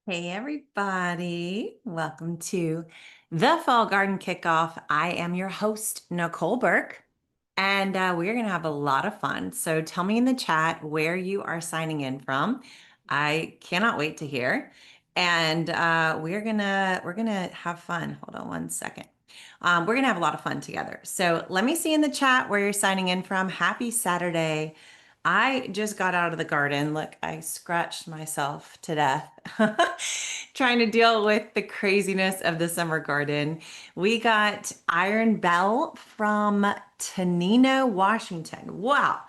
Hey everybody, welcome to the Fall Garden Kickoff. I am your host, Nicole Burke, and we're going to have a lot of fun. So tell me in the chat where you are signing in from. I cannot wait to hear. And we're gonna have fun. Hold on one second. We're gonna have a lot of fun together. So let me see in the chat where you're signing in from. Happy Saturday. I just got out of the garden. Look, I scratched myself to death trying to deal with the craziness of the summer garden. We got Iron Bell from Tenino, Washington. Wow.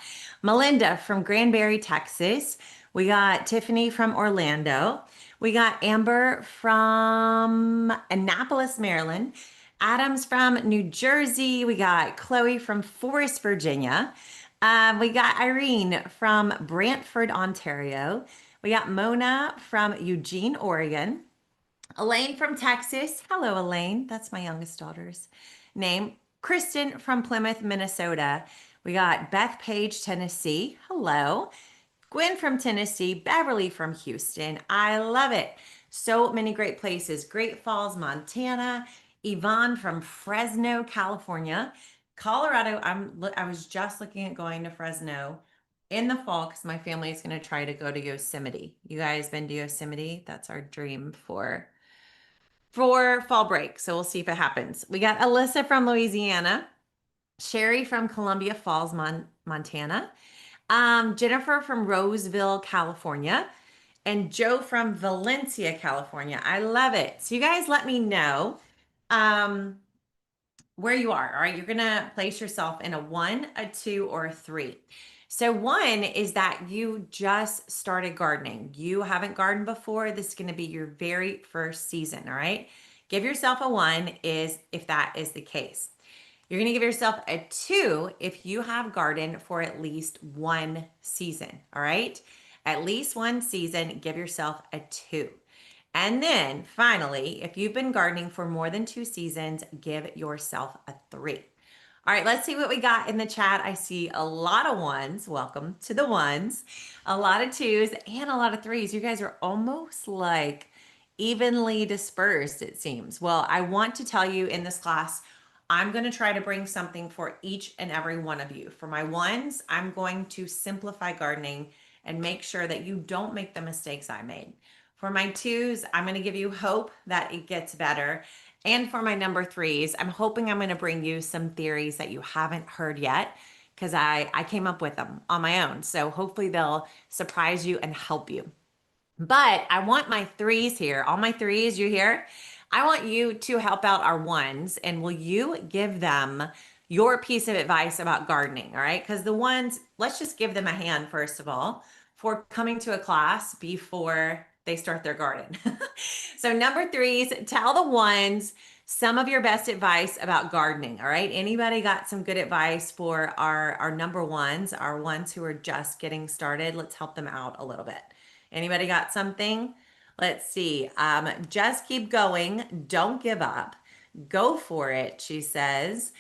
Melinda from Granbury, Texas. We got Tiffany from Orlando. We got Amber from Annapolis, Maryland. Adams from New Jersey. We got Chloe from Forest, Virginia. We got Irene from Brantford, Ontario. We got Mona from Eugene, Oregon. Elaine from Texas. Hello, Elaine. That's my youngest daughter's name. Kristen from Plymouth, Minnesota. We got Beth Page, Tennessee. Hello. Gwen from Tennessee. Beverly from Houston. I love it. So many great places. Great Falls, Montana. Yvonne from Fresno, California. Colorado. I was just looking at going to Fresno in the fall because my family is going to try to go to Yosemite. You guys been to Yosemite? That's our dream for fall break. So we'll see if it happens. We got Alyssa from Louisiana, Sherry from Columbia Falls, Montana, Jennifer from Roseville, California, and Joe from Valencia, California. I love it. So you guys let me know um, where you are. All right. You're going to place yourself in a one, a two, or a three. So, one is that you just started gardening. You haven't gardened before. This is going to be your very first season. All right. Give yourself a one is if that is the case. You're going to give yourself a two if you have gardened for at least one season. All right. At least one season, give yourself a two. And then finally, if you've been gardening for more than two seasons, give yourself a three. All right, let's see what we got in the chat. I see a lot of ones. Welcome to the ones. A lot of twos and a lot of threes. You guys are almost like evenly dispersed, it seems. Well, I want to tell you in this class, I'm going to try to bring something for each and every one of you. For my ones, I'm going to simplify gardening and make sure that you don't make the mistakes I made. For my twos, I'm going to give you hope that it gets better. And for my number threes, I'm hoping I'm going to bring you some theories that you haven't heard yet because I came up with them on my own. So hopefully they'll surprise you and help you. But I want my threes here, all my threes, you hear? I want you to help out our ones, and will you give them your piece of advice about gardening? All right. Because the ones, let's just give them a hand, first of all, for coming to a class before they start their garden. So, number threes, tell the ones some of your best advice about gardening. All right. Anybody got some good advice for our number ones, our ones who are just getting started? Let's help them out a little bit. Anybody got something? Let's see. Just keep going. Don't give up. Go for it, she says.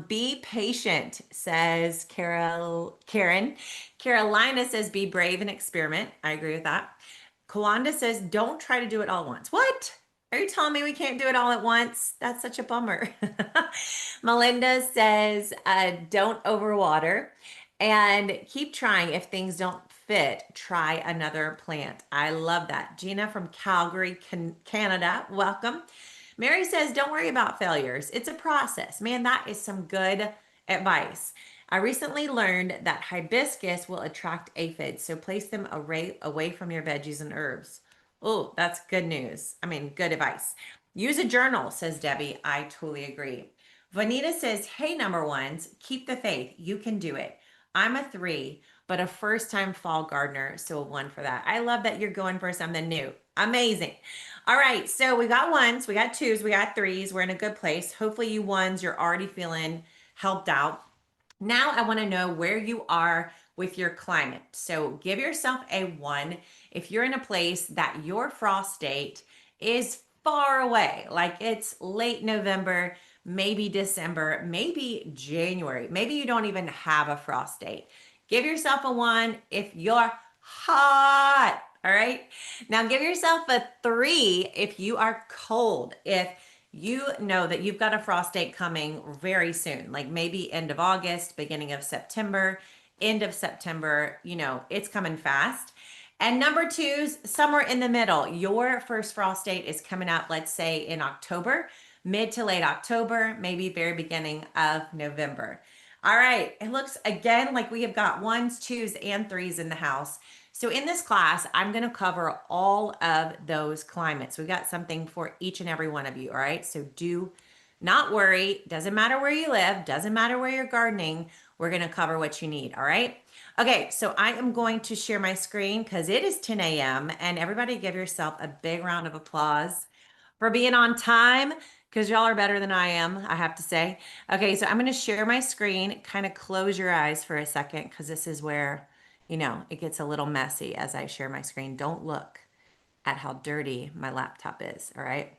Be patient, says Karen. Carolina says, be brave and experiment. I agree with that. Kawanda says, don't try to do it all at once. What? Are you telling me we can't do it all at once? That's such a bummer. Melinda says, don't overwater and keep trying. If things don't fit, try another plant. I love that. Gina from Calgary, Canada, welcome. Mary says, don't worry about failures. It's a process. Man, that is some good advice. I recently learned that hibiscus will attract aphids, so place them away from your veggies and herbs. Oh, that's good news. I mean, good advice. Use a journal, says Debbie. I totally agree. Vanita says, hey, number ones, keep the faith. You can do it. I'm a three, but a first time fall gardener, so a one for that. I love that you're going for something new. Amazing. All right, so we got ones, we got twos, we got threes. We're in a good place. Hopefully, you ones, you're already feeling helped out. Now, I want to know where you are with your climate. So, give yourself a one if you're in a place that your frost date is far away, like it's late November, maybe December, maybe January. Maybe you don't even have a frost date. Give yourself a one if you're hot. All right. Now give yourself a 3 if you are cold. If you know that you've got a frost date coming very soon, like maybe end of August, beginning of September, end of September, it's coming fast. And number 2's somewhere in the middle. Your first frost date is coming up, let's say in October, mid to late October, maybe very beginning of November. All right, it looks again like we have got 1s, 2s, and 3s in the house. So in this class, I'm going to cover all of those climates. We've got something for each and every one of you, all right? So do not worry. Doesn't matter where you live, doesn't matter where you're gardening. We're going to cover what you need, all right? Okay, so I am going to share my screen because it is 10 a.m. and everybody give yourself a big round of applause for being on time because y'all are better than I am, I have to say. Okay, so I'm going to share my screen. Kind of close your eyes for a second because this is where, it gets a little messy as I share my screen. Don't look at how dirty my laptop is, all right?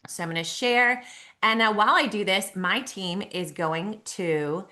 So I'm going to share. And now while I do this, my team is going to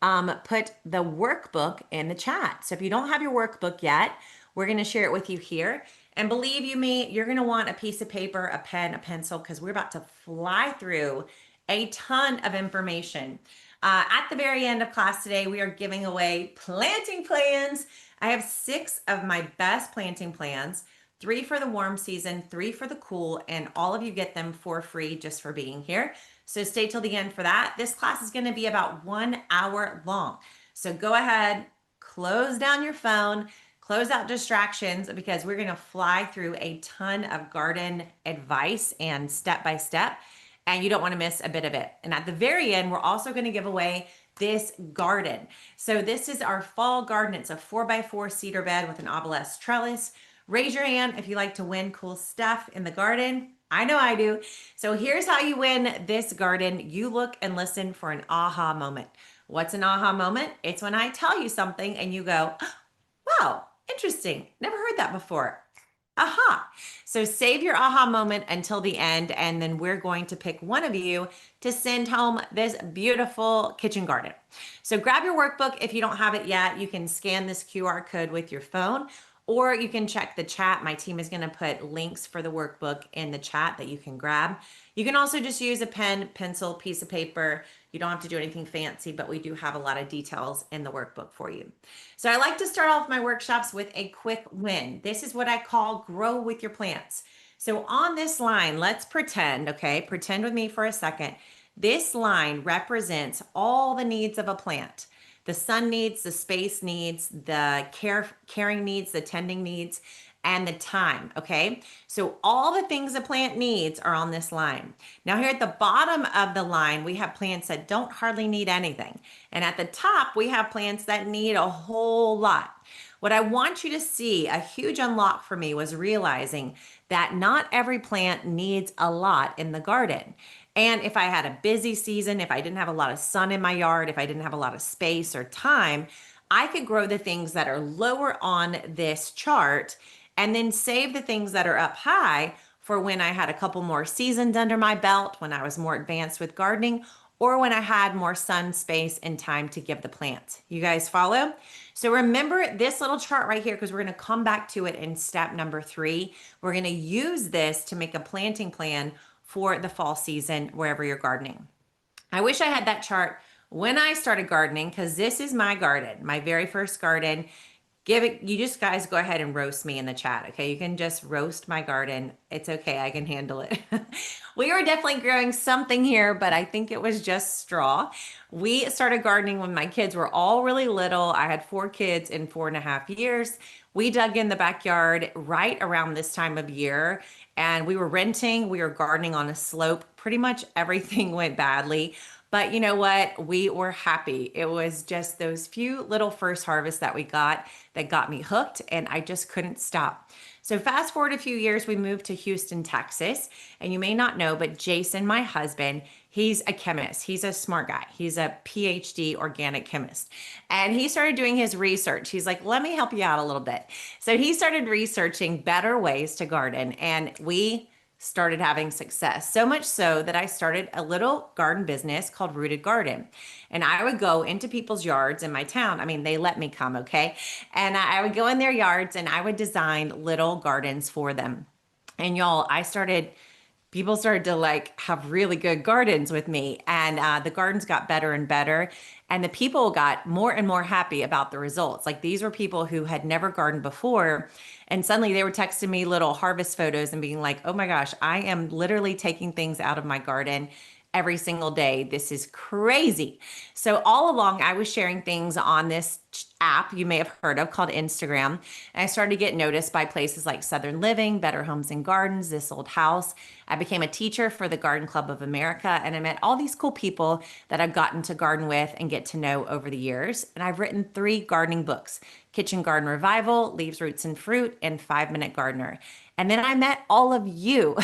put the workbook in the chat. So if you don't have your workbook yet, we're going to share it with you here. And believe you me, you're going to want a piece of paper, a pen, a pencil, because we're about to fly through a ton of information. At the very end of class today, we are giving away planting plans. I have 6 of my best planting plans, 3 for the warm season, 3 for the cool, and all of you get them for free just for being here. So stay till the end for that. This class is going to be about 1 hour long. So go ahead, close down your phone, close out distractions because we're going to fly through a ton of garden advice and step by step, and you don't want to miss a bit of it. And at the very end, we're also going to give away this garden. So this is our fall garden. It's a 4x4 cedar bed with an obelisk trellis. Raise your hand if you like to win cool stuff in the garden. I know I do. So here's how you win this garden. You look and listen for an aha moment. What's an aha moment? It's when I tell you something and you go, wow, interesting. Never heard that before. Aha. So save your aha moment until the end, and then we're going to pick one of you to send home this beautiful kitchen garden. So grab your workbook. If you don't have it yet, you can scan this QR code with your phone, or you can check the chat. My team is going to put links for the workbook in the chat that you can grab. You can also just use a pen, pencil, piece of paper. You don't have to do anything fancy, but we do have a lot of details in the workbook for you. So I like to start off my workshops with a quick win. This is what I call grow with your plants. So on this line, let's pretend, okay? Pretend with me for a second. This line represents all the needs of a plant. The sun needs, the space needs, the caring needs, the tending needs, and the time, okay? So all the things a plant needs are on this line. Now here at the bottom of the line, we have plants that don't hardly need anything. And at the top, we have plants that need a whole lot. What I want you to see, a huge unlock for me, was realizing that not every plant needs a lot in the garden. And if I had a busy season, if I didn't have a lot of sun in my yard, if I didn't have a lot of space or time, I could grow the things that are lower on this chart and then save the things that are up high for when I had a couple more seasons under my belt, when I was more advanced with gardening, or when I had more sun, space, and time to give the plants. You guys follow? So remember this little chart right here because we're going to come back to it in step number 3. We're going to use this to make a planting plan for the fall season wherever you're gardening. I wish I had that chart when I started gardening because this is my garden, my very first garden. You just guys go ahead and roast me in the chat, okay? You can just roast my garden. It's okay, I can handle it. We were definitely growing something here, but I think it was just straw. We started gardening when my kids were all really little. I had 4 kids in 4.5 years. We dug in the backyard right around this time of year, and we were renting. We were gardening on a slope. Pretty much everything went badly. But you know what? We were happy. It was just those few little first harvests that we got that got me hooked, and I just couldn't stop. So fast forward a few years, we moved to Houston, Texas. And you may not know, but Jason, my husband, he's a chemist. He's a smart guy. He's a PhD organic chemist. And he started doing his research. He's like, let me help you out a little bit. So he started researching better ways to garden. And we started having success. So much so that I started a little garden business called Rooted Garden. And I would go into people's yards in my town. I mean, they let me come, okay? And I would go in their yards and I would design little gardens for them. And y'all, people started to like have really good gardens with me, and the gardens got better and better, and the people got more and more happy about the results. Like, these were people who had never gardened before, and suddenly they were texting me little harvest photos and being like, oh my gosh, I am literally taking things out of my garden every single day. This is crazy. So all along, I was sharing things on this app you may have heard of called Instagram. And I started to get noticed by places like Southern Living, Better Homes and Gardens, This Old House. I became a teacher for the Garden Club of America, and I met all these cool people that I've gotten to garden with and get to know over the years. And I've written 3 gardening books: Kitchen Garden Revival, Leaves, Roots, and Fruit, and 5-Minute Gardener. And then I met all of you.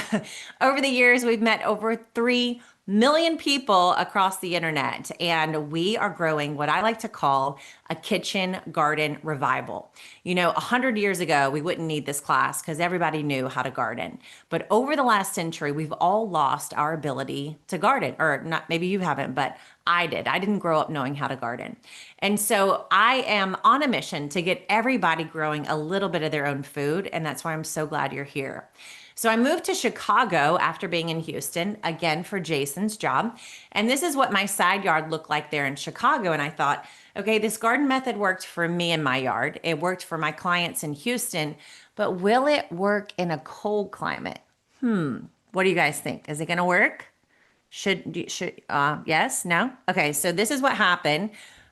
Over the years, we've met over 3 million people across the internet, and we are growing what I like to call a kitchen garden revival. 100 years ago, we wouldn't need this class because everybody knew how to garden. But over the last century, we've all lost our ability to garden, or not, maybe you haven't, but I did. I didn't grow up knowing how to garden. And so I am on a mission to get everybody growing a little bit of their own food, and that's why I'm so glad you're here. So I moved to Chicago after being in Houston, again for Jason's job. And this is what my side yard looked like there in Chicago. And I thought, okay, this garden method worked for me in my yard. It worked for my clients in Houston, but will it work in a cold climate? What do you guys think? Is it going to work? Yes, no? Okay, so this is what happened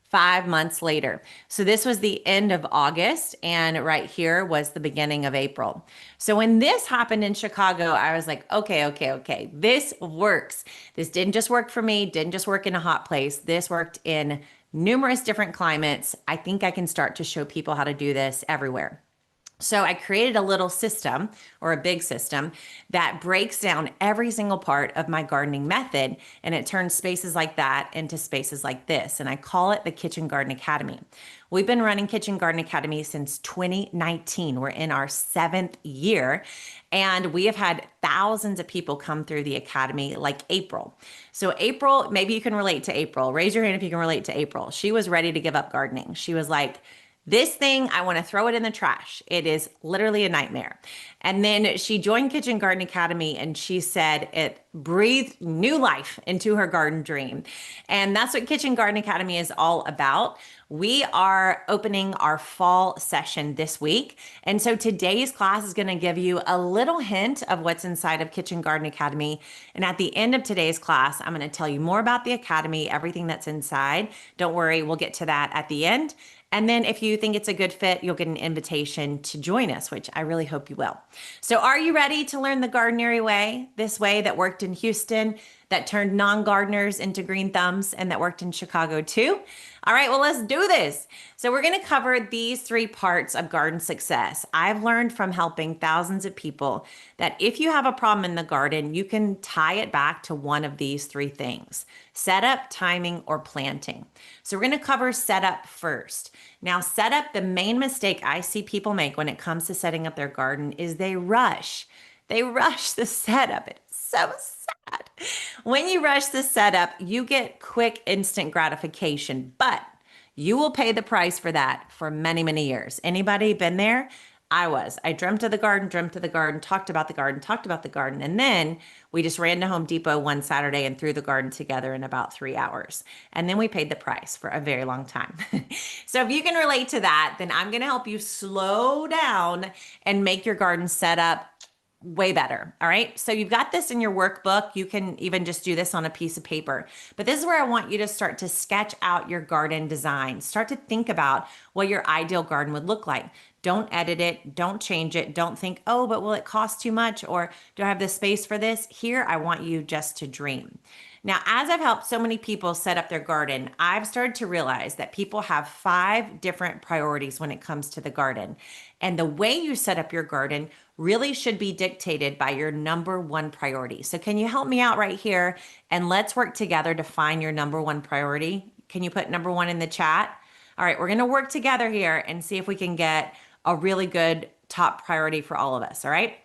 5 months later. So this was the end of August, and right here was the beginning of April. So when this happened in Chicago, I was like, okay, this works. This didn't just work for me, didn't just work in a hot place. This worked in numerous different climates. I think I can start to show people how to do this everywhere. So I created a little system, or a big system, that breaks down every single part of my gardening method, and it turns spaces like that into spaces like this. And I call it the Kitchen Garden Academy. We've been running Kitchen Garden Academy since 2019. We're in our 7th year, and we have had thousands of people come through the academy, like April. So April, maybe you can relate to April. Raise your hand if you can relate to April. She was ready to give up gardening. She was like, this thing, I want to throw it in the trash. It is literally a nightmare. And then she joined Kitchen Garden Academy, and she said it breathed new life into her garden dream. And that's what Kitchen Garden Academy is all about. We are opening our fall session this week. And so today's class is going to give you a little hint of what's inside of Kitchen Garden Academy. And at the end of today's class, I'm going to tell you more about the academy, everything that's inside. Don't worry, we'll get to that at the end. And then if you think it's a good fit, you'll get an invitation to join us, which I really hope you will. So are you ready to learn the gardenary way? This way that worked in Houston, that turned non-gardeners into green thumbs, and that worked in Chicago too? All right, well, let's do this. So we're going to cover these 3 parts of garden success. I've learned from helping thousands of people that if you have a problem in the garden, you can tie it back to one of these 3 things: setup, timing, or planting. So we're going to cover setup first. Now, setup, the main mistake I see people make when it comes to setting up their garden is they rush. They rush the setup. It's so sad. When you rush the setup, you get quick, instant gratification, but you will pay the price for that for many, many years. Anybody been there? I dreamt of the garden, talked about the garden. And then we just ran to Home Depot one Saturday and threw the garden together in about 3 hours. And then we paid the price for a very long time. So if you can relate to that, then I'm going to help you slow down and make your garden setup way better. All right. So you've got this in your workbook. You can even just do this on a piece of paper. But this is where I want you to start to sketch out your garden design. Start to think about what your ideal garden would look like. Don't edit it. Don't change it. Don't think, oh, but will it cost too much? Or do I have the space for this? Here, I want you just to dream. Now, as I've helped so many people set up their garden, I've started to realize that people have 5 different priorities when it comes to the garden. And the way you set up your garden really should be dictated by your number 1 priority. So can you help me out right here? And let's work together to find your number 1 priority. Can you put number 1 in the chat? All right, we're going to work together here and see if we can get a really good top priority for all of us. All right.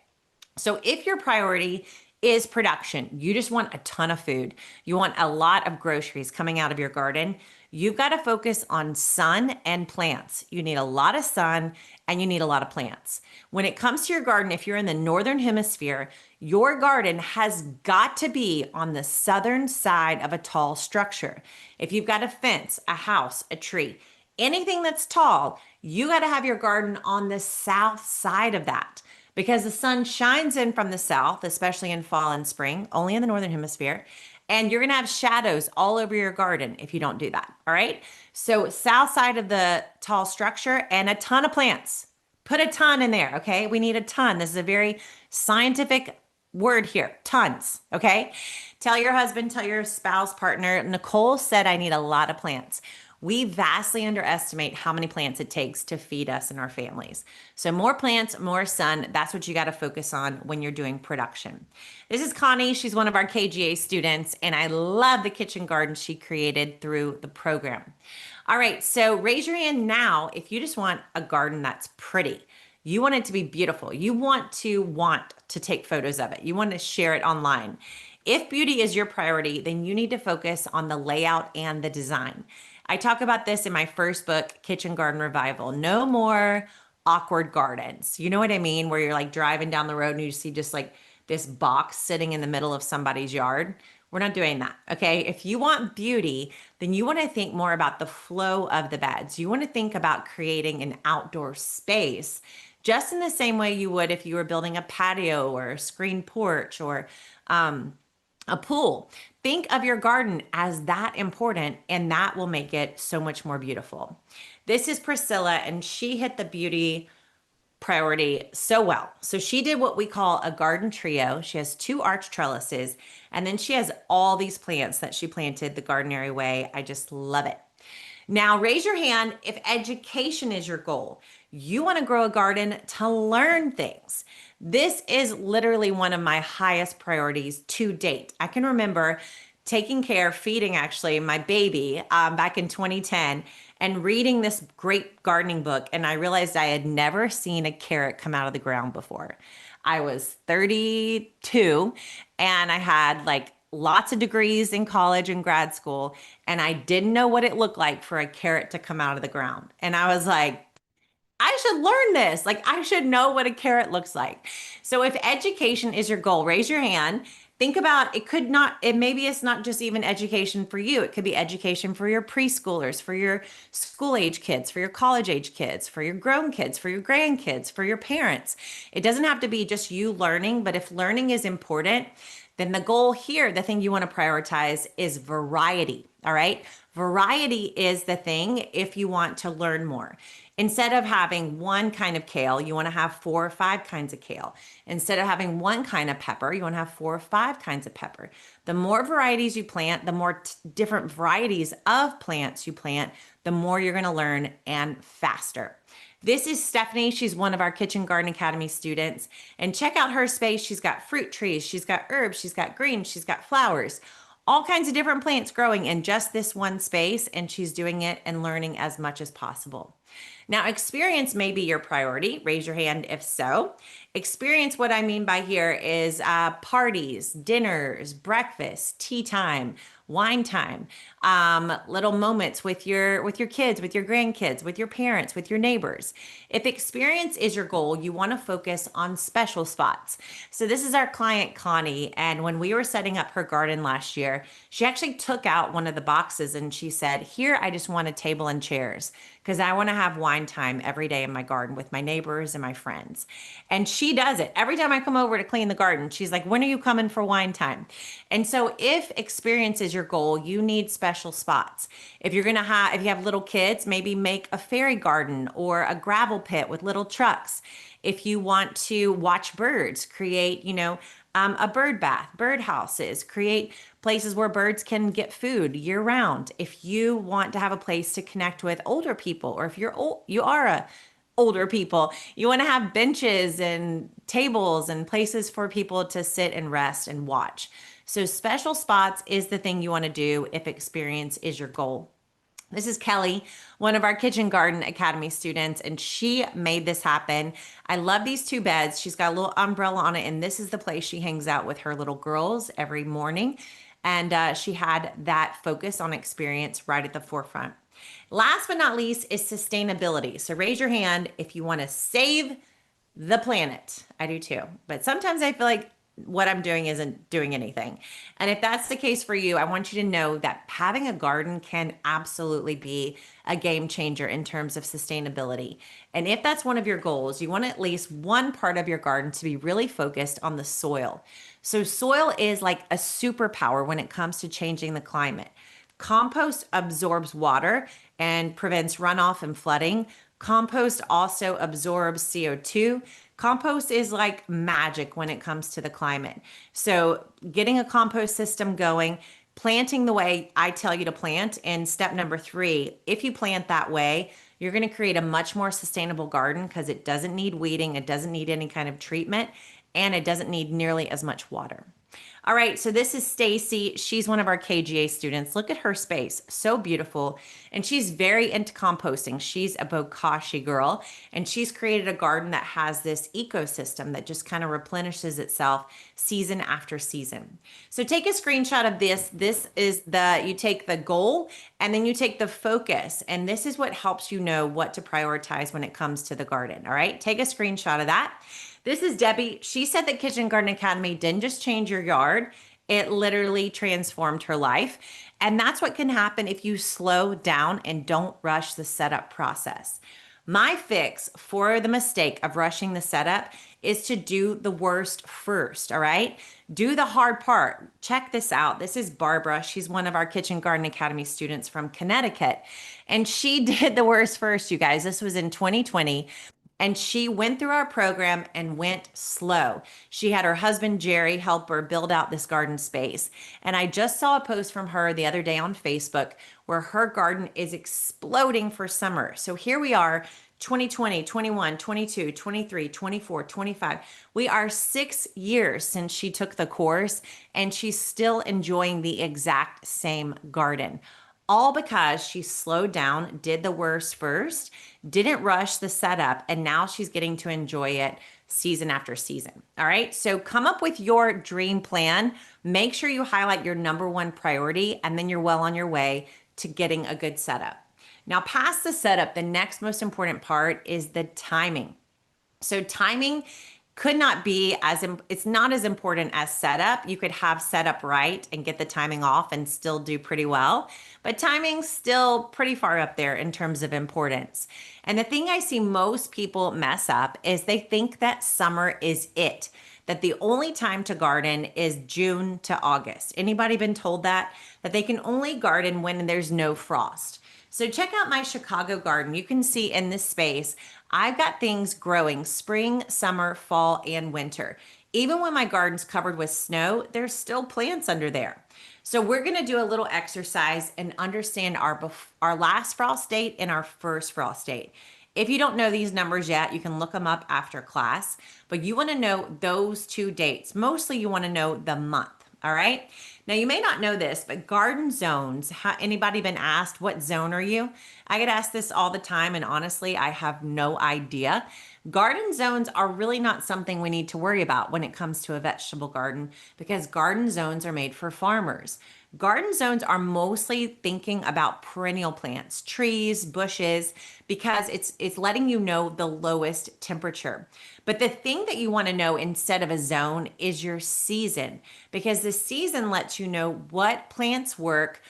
So if your priority is production, you just want a ton of food, you want a lot of groceries coming out of your garden, you've got to focus on sun and plants. You need a lot of sun and you need a lot of plants. When it comes to your garden, if you're in the northern hemisphere, your garden has got to be on the southern side of a tall structure. If you've got a fence, a house, a tree, anything that's tall, you got to have your garden on the south side of that because the sun shines in from the south, especially in fall and spring, only in the northern hemisphere. And you're going to have shadows all over your garden if you don't do that. All right. So, south side of the tall structure and a ton of plants. Put a ton in there. Okay. We need a ton. This is a very scientific word here, tons. Okay. Tell your husband, tell your spouse, partner. Nicole said, I need a lot of plants. We vastly underestimate how many plants it takes to feed us and our families. So, more plants, more sun. That's what you got to focus on when you're doing production. This is Connie. She's one of our KGA students, and I love the kitchen garden she created through the program. All right, so raise your hand now if you just want a garden that's pretty. You want it to be beautiful. You want to take photos of it. You want to share it online. If beauty is your priority, then you need to focus on the layout and the design. I talk about this in my first book, Kitchen Garden Revival. No more awkward gardens. You know what I mean? Where you're like driving down the road and you see just like this box sitting in the middle of somebody's yard. We're not doing that. Okay. If you want beauty, then you want to think more about the flow of the beds. You want to think about creating an outdoor space just in the same way you would if you were building a patio or a screen porch or a pool. Think of your garden as that important, and that will make it so much more beautiful. This is Priscilla, and she hit the beauty priority so well. So she did what we call a garden trio. She has 2 arch trellises, and then she has all these plants that she planted the gardenary way. I just love it. Now, raise your hand if education is your goal. You want to grow a garden to learn things. This is literally one of my highest priorities to date. I can remember taking care, feeding actually my baby back in 2010 and reading this great gardening book. And I realized I had never seen a carrot come out of the ground before. I was 32 and I had like lots of degrees in college and grad school, and I didn't know what it looked like for a carrot to come out of the ground. And I was like, I should learn this. Like, I should know what a carrot looks like. So, if education is your goal, raise your hand. Think about it, could not, it maybe it's not just even education for you. It could be education for your preschoolers, for your school age kids, for your college age kids, for your grown kids, for your grandkids, for your parents. It doesn't have to be just you learning, but if learning is important, then the goal here, the thing you want to prioritize is variety. All right. Variety is the thing if you want to learn more. Instead of having one kind of kale, you want to have 4 or 5 kinds of kale. Instead of having one kind of pepper, you want to have 4 or 5 kinds of pepper. The more varieties you plant, the more different varieties of plants you plant, the more you're going to learn and faster. This is Stephanie. She's one of our Kitchen Garden Academy students. And check out her space. She's got fruit trees, she's got herbs, she's got greens, she's got flowers, all kinds of different plants growing in just this one space. And she's doing it and learning as much as possible. Now, experience may be your priority. Raise your hand if so. Experience, what I mean by here is parties, dinners, breakfast, tea time, wine time, little moments with your kids, with your grandkids, with your parents, with your neighbors. If experience is your goal, you want to focus on special spots. So this is our client Connie, and when we were setting up her garden last year, she actually took out one of the boxes and she said, "Here, I just want a table and chairs because I want to have wine time every day in my garden with my neighbors and my friends." And she does it. Every time I come over to clean the garden, she's like, "When are you coming for wine time?" And so if experience is your goal, you need special spots. If you have little kids, maybe make a fairy garden or a gravel pit with little trucks. If you want to watch birds, create, a bird bath, bird houses, create places where birds can get food year round. If you want to have a place to connect with older people, or if you are a older people, you want to have benches and tables and places for people to sit and rest and watch. So special spots is the thing you want to do if experience is your goal. This is Kelly, one of our Kitchen Garden Academy students, and she made this happen. I love these two beds. She's got a little umbrella on it, and this is the place she hangs out with her little girls every morning. And she had that focus on experience right at the forefront. Last but not least is sustainability. So raise your hand if you want to save the planet. I do too. But sometimes I feel like what I'm doing isn't doing anything. And if that's the case for you, I want you to know that having a garden can absolutely be a game changer in terms of sustainability. And if that's one of your goals, you want at least one part of your garden to be really focused on the soil. So, soil is like a superpower when it comes to changing the climate. Compost absorbs water and prevents runoff and flooding. Compost also absorbs CO2. Compost is like magic when it comes to the climate. So, getting a compost system going, planting the way I tell you to plant, and step number 3, if you plant that way, you're going to create a much more sustainable garden because it doesn't need weeding, it doesn't need any kind of treatment, and it doesn't need nearly as much water. All right, so this is Stacy. She's one of our KGA students. Look at her space, so beautiful. And she's very into composting. She's a Bokashi girl, and she's created a garden that has this ecosystem that just kind of replenishes itself season after season. So take a screenshot of this. This is you take the goal and then you take the focus, and this is what helps you know what to prioritize when it comes to the garden. All right, take a screenshot of that. This is Debbie. She said that Kitchen Garden Academy didn't just change your yard, it literally transformed her life. And that's what can happen if you slow down and don't rush the setup process. My fix for the mistake of rushing the setup is to do the worst first, all right? Do the hard part. Check this out. This is Barbara. She's one of our Kitchen Garden Academy students from Connecticut. And she did the worst first, you guys. This was in 2020. And she went through our program and went slow. She had her husband, Jerry, help her build out this garden space. And I just saw a post from her the other day on Facebook where her garden is exploding for summer. So here we are, 2020, 21, 22, 23, 24, 25. We are 6 years since she took the course, and she's still enjoying the exact same garden. All because she slowed down, did the worst first, didn't rush the setup, and now she's getting to enjoy it season after season. All right, so come up with your dream plan. Make sure you highlight your number one priority, and then you're well on your way to getting a good setup. Now, past the setup, the next most important part is the timing. So timing could not be it's not as important as setup. You could have setup right and get the timing off and still do pretty well, but timing's still pretty far up there in terms of importance. And the thing I see most people mess up is they think that summer is it, that the only time to garden is June to August. Anybody been told that they can only garden when there's no frost? So check out my Chicago garden. You can see in this space, I've got things growing spring, summer, fall, and winter. Even when my garden's covered with snow, there's still plants under there. So we're gonna do a little exercise and understand our last frost date and our first frost date. If you don't know these numbers yet, you can look them up after class, but you wanna know those 2 dates. Mostly you wanna know the month, all right? Now, you may not know this, but garden zones, anybody been asked, what zone are you? I get asked this all the time, and honestly, I have no idea. Garden zones are really not something we need to worry about when it comes to a vegetable garden, because garden zones are made for farmers. Garden zones are mostly thinking about perennial plants, trees, bushes, because it's letting you know the lowest temperature. But the thing that you want to know instead of a zone is your season, because the season lets you know what plants work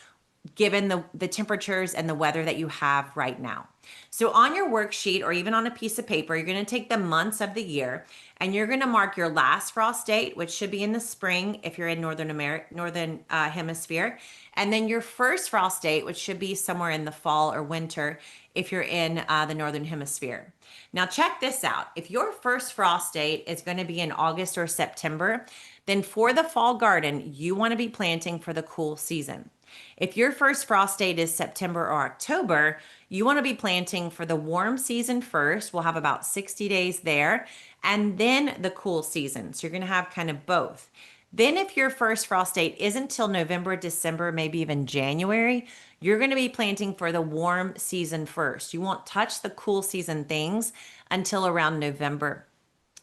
given the temperatures and the weather that you have right now. So on your worksheet or even on a piece of paper, you're going to take the months of the year and you're going to mark your last frost date, which should be in the spring if you're in northern hemisphere, and then your first frost date, which should be somewhere in the fall or winter if you're in the northern hemisphere. Now check this out. If your first frost date is going to be in August or September, then for the fall garden, you want to be planting for the cool season. If your first frost date is September or October, you want to be planting for the warm season first. We'll have about 60 days there, and then the cool season. So you're going to have kind of both. Then if your first frost date isn't till November, December, maybe even January, you're going to be planting for the warm season first. You won't touch the cool season things until around November.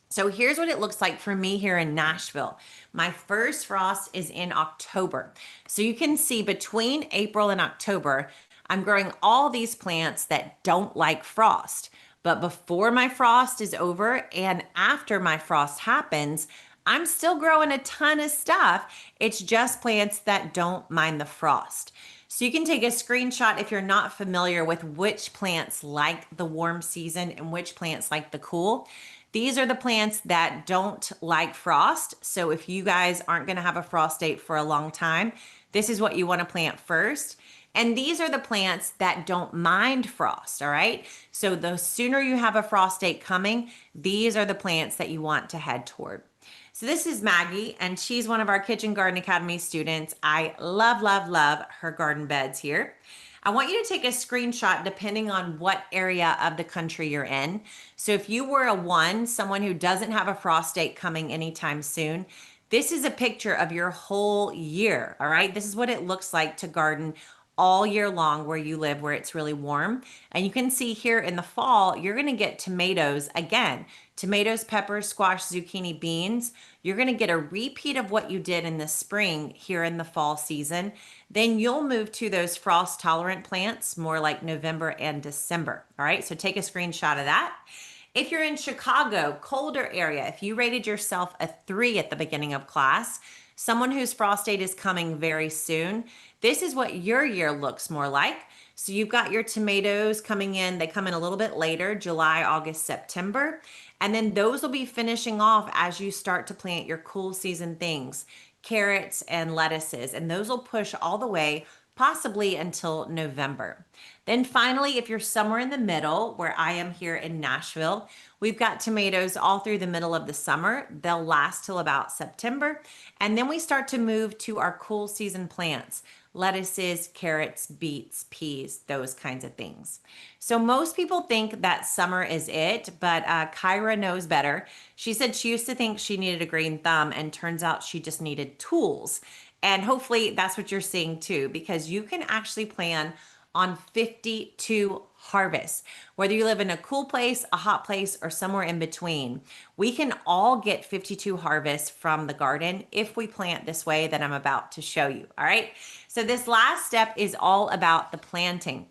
So here's what it looks like for me here in Nashville. My first frost is in October. So you can see between April and October, I'm growing all these plants that don't like frost. But before my frost is over and after my frost happens, I'm still growing a ton of stuff. It's just plants that don't mind the frost. So you can take a screenshot if you're not familiar with which plants like the warm season and which plants like the cool. These are the plants that don't like frost. So if you guys aren't going to have a frost date for a long time, this is what you want to plant first. And these are the plants that don't mind frost, all right? So the sooner you have a frost date coming, these are the plants that you want to head toward. So this is Maggie, and she's one of our Kitchen Garden Academy students. I love, love, love her garden beds here. I want you to take a screenshot depending on what area of the country you're in. So if you were a 1, someone who doesn't have a frost date coming anytime soon, this is a picture of your whole year, all right? This is what it looks like to garden all year long where you live, where it's really warm. And you can see here in the fall, you're gonna get tomatoes again. Tomatoes, peppers, squash, zucchini, beans. You're gonna get a repeat of what you did in the spring here in the fall season. Then you'll move to those frost tolerant plants more like November and December. All right, so take a screenshot of that. If you're in Chicago, colder area, if you rated yourself a 3 at the beginning of class, someone whose frost date is coming very soon, this is what your year looks more like. So you've got your tomatoes coming in, they come in a little bit later, July, August, September. And then those will be finishing off as you start to plant your cool season things, carrots and lettuces, and those will push all the way possibly until November. Then finally, if you're somewhere in the middle, where I am here in Nashville, we've got tomatoes all through the middle of the summer. They'll last till about September. And then we start to move to our cool season plants, lettuces, carrots, beets, peas, those kinds of things. So most people think that summer is it, but Kyra knows better. She said she used to think she needed a green thumb, and turns out she just needed tools. And hopefully that's what you're seeing too, because you can actually plan on 52 harvests. Whether you live in a cool place, a hot place, or somewhere in between, we can all get 52 harvests from the garden if we plant this way that I'm about to show you. All right. So this last step is all about the planting.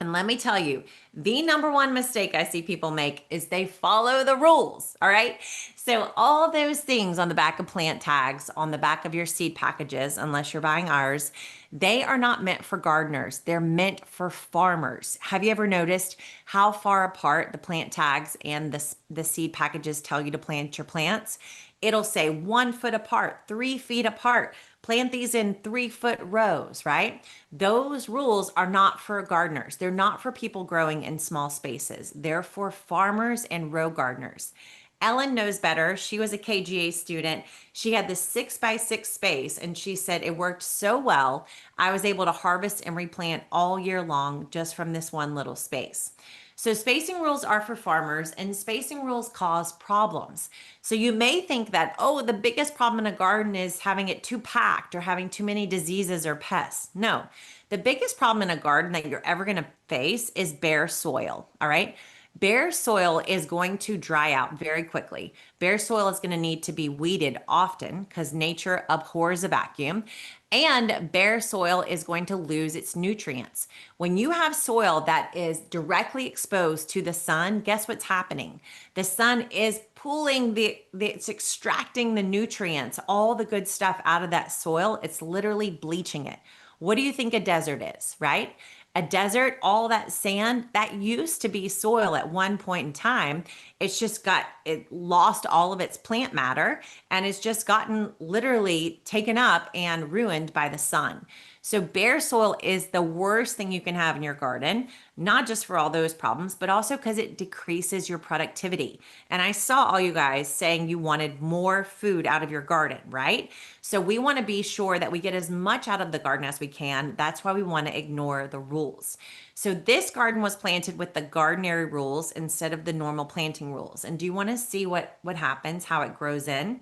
And let me tell you, the number one mistake I see people make is they follow the rules. All right. So all those things on the back of plant tags, on the back of your seed packages, unless you're buying ours, they are not meant for gardeners. They're meant for farmers. Have you ever noticed how far apart the plant tags and the seed packages tell you to plant your plants? It'll say 1 foot apart, 3 feet apart. Plant these in 3-foot rows, right? Those rules are not for gardeners. They're not for people growing in small spaces. They're for farmers and row gardeners. Ellen knows better. She was a KGA student. She had this 6x6 space, and she said it worked so well. I was able to harvest and replant all year long just from this one little space. So spacing rules are for farmers, and spacing rules cause problems. So you may think that, oh, the biggest problem in a garden is having it too packed or having too many diseases or pests. No, the biggest problem in a garden that you're ever going to face is bare soil. All right. Bare soil is going to dry out very quickly. Bare soil is going to need to be weeded often because nature abhors a vacuum. And bare soil is going to lose its nutrients. When you have soil that is directly exposed to the sun, guess what's happening? The sun is pulling it's extracting the nutrients, all the good stuff out of that soil. It's literally bleaching it. What do you think a desert is, right? A desert, all that sand, that used to be soil at one point in time. It lost all of its plant matter, and it's just gotten literally taken up and ruined by the sun. So bare soil is the worst thing you can have in your garden, not just for all those problems, but also because it decreases your productivity. And I saw all you guys saying you wanted more food out of your garden, right? So we want to be sure that we get as much out of the garden as we can. That's why we want to ignore the rules. So this garden was planted with the gardenary rules instead of the normal planting rules. And do you want to see what happens, how it grows in?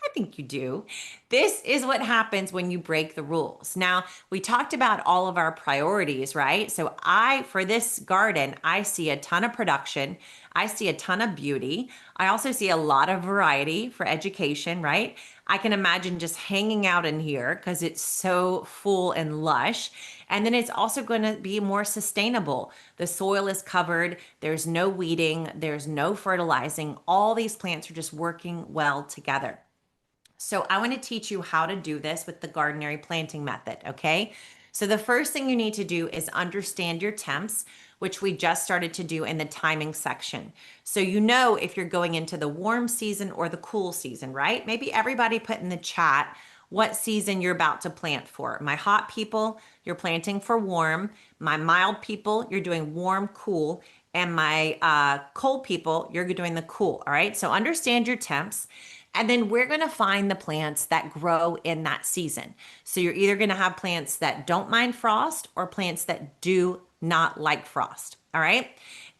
I think you do. This is what happens when you break the rules. Now, we talked about all of our priorities, right? So for this garden, I see a ton of production. I see a ton of beauty. I also see a lot of variety for education, right? I can imagine just hanging out in here because it's so full and lush. And then it's also going to be more sustainable. The soil is covered. There's no weeding. There's no fertilizing. All these plants are just working well together. So I want to teach you how to do this with the gardenary planting method, okay? So the first thing you need to do is understand your temps, which we just started to do in the timing section. So you know if you're going into the warm season or the cool season, right? Maybe everybody put in the chat what season you're about to plant for. My hot people, you're planting for warm. My mild people, you're doing warm, cool. And my cold people, you're doing the cool, all right? So understand your temps. And then we're going to find the plants that grow in that season. So you're either going to have plants that don't mind frost or plants that do not like frost. All right.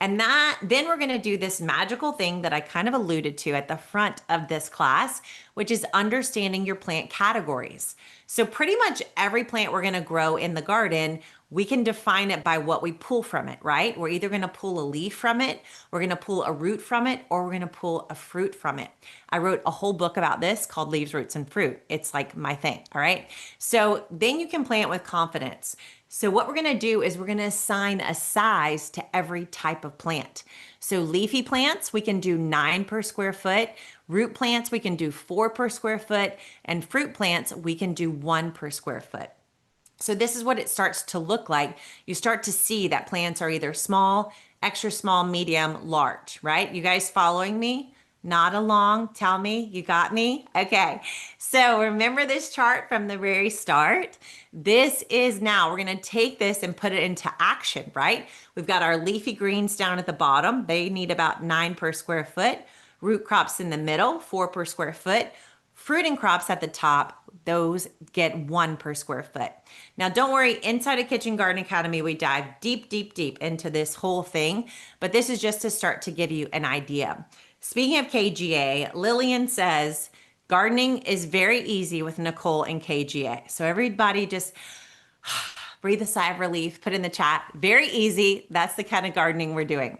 And then we're going to do this magical thing that I kind of alluded to at the front of this class, which is understanding your plant categories. So pretty much every plant we're going to grow in the garden, we can define it by what we pull from it, right? We're either going to pull a leaf from it, we're going to pull a root from it, or we're going to pull a fruit from it. I wrote a whole book about this called Leaves, Roots, and Fruit. It's like my thing, all right? So then you can plant with confidence. So what we're going to do is we're going to assign a size to every type of plant. So leafy plants, we can do 9 per square foot. Root plants, we can do 4 per square foot. And fruit plants, we can do 1 per square foot. So this is what it starts to look like. You start to see that plants are either small, extra small, medium, large, right? You guys following me? Nod along, tell me, you got me? Okay, so remember this chart from the very start? This is now, we're gonna take this and put it into action, right? We've got our leafy greens down at the bottom. They need about 9 per square foot. Root crops in the middle, 4 per square foot. Fruiting crops at the top, those get 1 per square foot. Now, don't worry, inside of Kitchen Garden Academy, we dive deep, deep, deep into this whole thing, but this is just to start to give you an idea. Speaking of KGA, Lillian says, gardening is very easy with Nicole and KGA. So everybody just breathe a sigh of relief, put in the chat, very easy. That's the kind of gardening we're doing.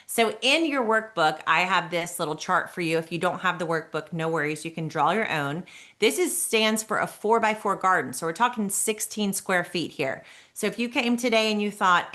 So in your workbook, I have this little chart for you. If you don't have the workbook, no worries, you can draw your own. Stands for a 4x4 garden. So we're talking 16 square feet here. So if you came today and you thought,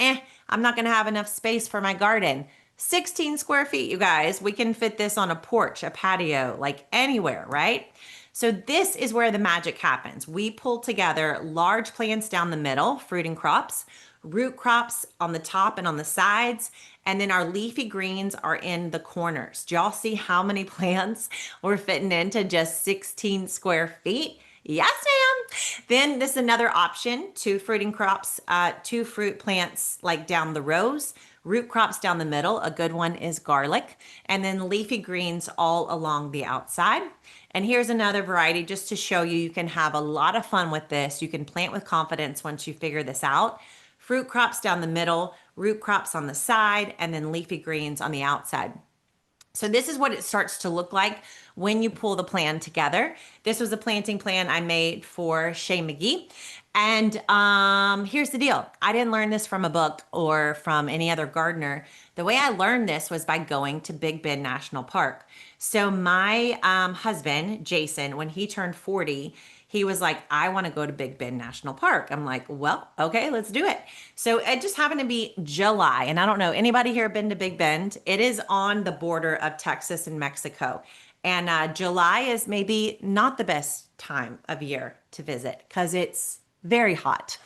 I'm not gonna have enough space for my garden, 16 square feet, you guys, we can fit this on a porch, a patio, like anywhere, right? So this is where the magic happens. We pull together large plants down the middle, fruiting crops, root crops on the top and on the sides, and then our leafy greens are in the corners. Do y'all see how many plants we're fitting into just 16 square feet? Yes, ma'am. Then this is another option, 2 fruiting crops, 2 fruit plants like down the rows, root crops down the middle. A good one is garlic, and then leafy greens all along the outside. And here's another variety just to show you can have a lot of fun with this. You can plant with confidence once you figure this out. Fruit crops down the middle, root crops on the side, and then leafy greens on the outside. So this is what it starts to look like when you pull the plan together. This was a planting plan I made for Shay McGee. And here's the deal. I didn't learn this from a book or from any other gardener. The way I learned this was by going to Big Bend National Park. So my husband, Jason, when he turned 40, he was like, I want to go to Big Bend National Park. I'm like, well, okay, let's do it. So it just happened to be July. And I don't know, anybody here been to Big Bend? It is on the border of Texas and Mexico. And July is maybe not the best time of year to visit because it's very hot.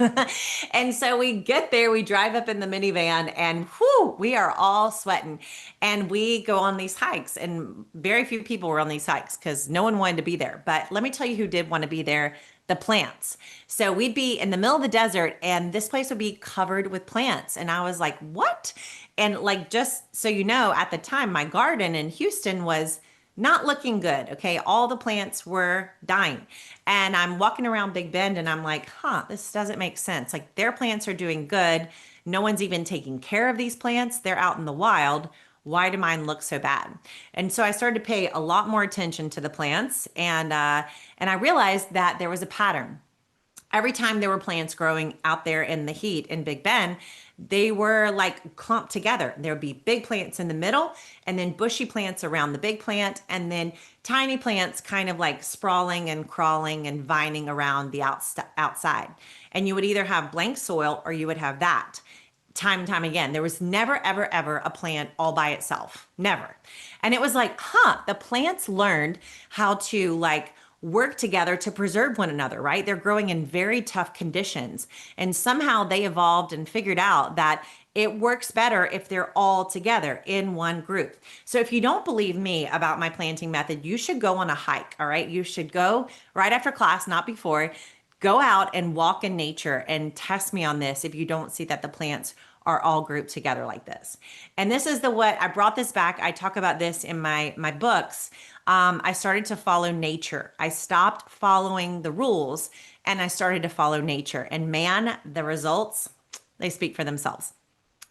And so we get there, we drive up in the minivan and whoo, we are all sweating. And we go on these hikes and very few people were on these hikes because no one wanted to be there. But let me tell you who did want to be there, the plants. So we'd be in the middle of the desert and this place would be covered with plants. And I was like, what? And like, just so you know, at the time, my garden in Houston was not looking good. Okay. All the plants were dying. And I'm walking around Big Bend and I'm like, this doesn't make sense. Like their plants are doing good. No one's even taking care of these plants. They're out in the wild. why do mine look so bad? And so I started to pay a lot more attention to the plants, and I realized that there was a pattern. Every time there were plants growing out there in the heat in Big Bend, they were like clumped together. There would be big plants in the middle, and then bushy plants around the big plant, and then tiny plants kind of like sprawling and crawling and vining around the outside. And you would either have blank soil or you would have that. Time and time again, there was never, ever, ever a plant all by itself. Never. And it was like, the plants learned how to like work together to preserve one another, right? They're growing in very tough conditions. And somehow they evolved and figured out that it works better if they're all together in one group. So if you don't believe me about my planting method, you should go on a hike, all right? You should go right after class, not before. Go out and walk in nature and test me on this if you don't see that the plants are all grouped together like this. And this is what I brought this back. I talk about this in my books. I started to follow nature. I stopped following the rules and I started to follow nature. And man, the results, they speak for themselves.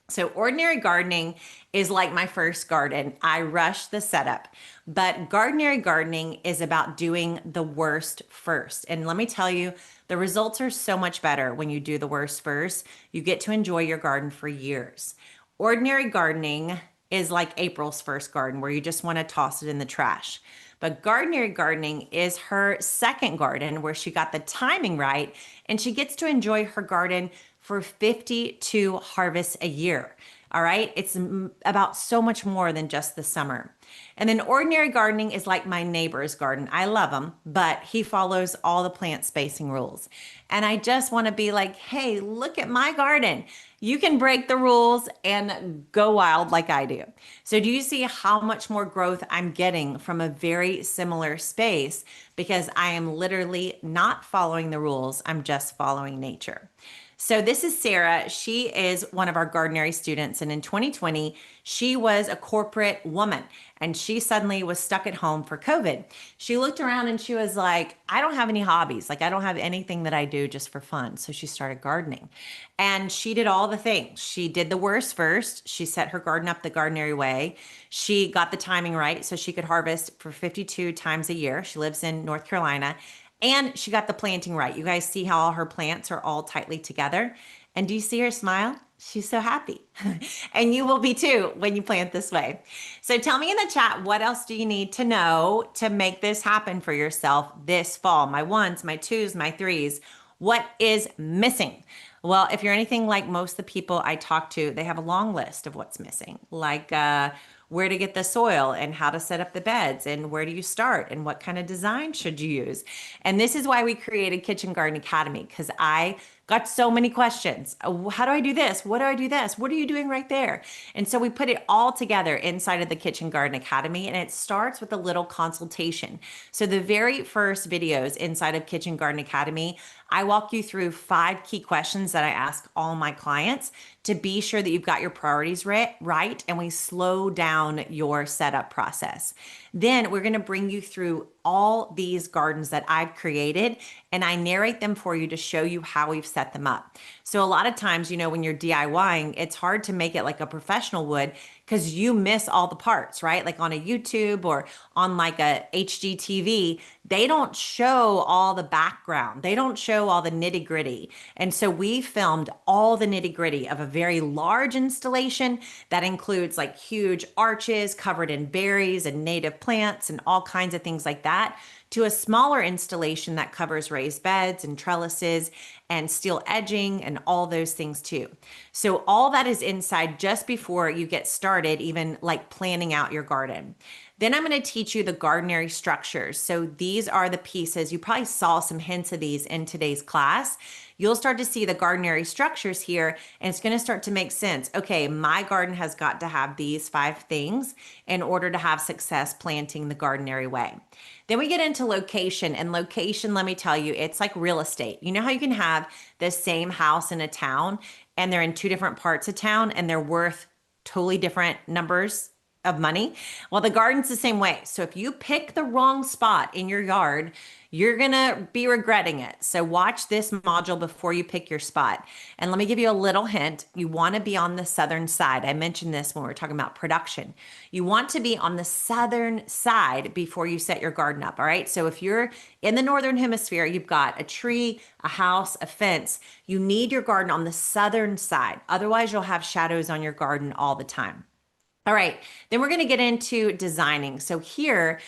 So ordinary gardening is like my first garden. I rushed the setup, but gardenary gardening is about doing the worst first. And let me tell you, the results are so much better when you do the worst first. You get to enjoy your garden for years. Ordinary gardening is like April's first garden where you just want to toss it in the trash. But gardenary gardening is her second garden where she got the timing right and she gets to enjoy her garden for 52 harvests a year. All right. It's about so much more than just the summer. And then ordinary gardening is like my neighbor's garden. I love him, but he follows all the plant spacing rules. And I just want to be like, hey, look at my garden. You can break the rules and go wild like I do. So do you see how much more growth I'm getting from a very similar space? Because I am literally not following the rules. I'm just following nature. So this is Sarah. She is one of our gardenary students. And in 2020, she was a corporate woman and she suddenly was stuck at home for COVID. She looked around and she was like, I don't have any hobbies. Like I don't have anything that I do just for fun. So she started gardening and she did all the things. She did the worst first. She set her garden up the gardenary way. She got the timing right so she could harvest for 52 times a year. She lives in North Carolina. And she got the planting right. You guys see how all her plants are all tightly together? And do you see her smile? She's so happy. And you will be too when you plant this way. So tell me in the chat, what else do you need to know to make this happen for yourself this fall? My ones, my twos, my threes. What is missing? Well, if you're anything like most of the people I talk to, they have a long list of what's missing, like where to get the soil and how to set up the beds and where do you start and what kind of design should you use. And this is why we created Kitchen Garden Academy, because I got so many questions. How do I do this? What do I do this? What are you doing right there? And so we put it all together inside of the Kitchen Garden Academy, and it starts with a little consultation. So the very first videos inside of Kitchen Garden Academy, I walk you through 5 key questions that I ask all my clients to be sure that you've got your priorities right, and we slow down your setup process. Then we're going to bring you through all these gardens that I've created, and I narrate them for you to show you how we've set them up. So a lot of times, when you're DIYing, it's hard to make it like a professional would because you miss all the parts, right? Like on a YouTube or on like a HGTV, they don't show all the background. They don't show all the nitty gritty. And so we filmed all the nitty gritty of a very large installation that includes like huge arches covered in berries and native plants and all kinds of things like that, to a smaller installation that covers raised beds and trellises and steel edging and all those things too. So all that is inside just before you get started, even like planning out your garden. Then I'm going to teach you the gardenary structures. So these are the pieces. You probably saw some hints of these in today's class. You'll start to see the gardenary structures here, and it's going to start to make sense. Okay, my garden has got to have these 5 things in order to have success planting the gardenary way. Then we get into location, and location, let me tell you, it's like real estate. You know how you can have the same house in a town and they're in 2 different parts of town and they're worth totally different numbers of money. Well, the garden's the same way. So if you pick the wrong spot in your yard, you're going to be regretting it. So watch this module before you pick your spot. And let me give you a little hint. You want to be on the southern side. I mentioned this when we were talking about production. You want to be on the southern side before you set your garden up. All right. So if you're in the northern hemisphere, you've got a tree, a house, a fence. You need your garden on the southern side. Otherwise, you'll have shadows on your garden all the time. All right, then we're going to get into designing. So here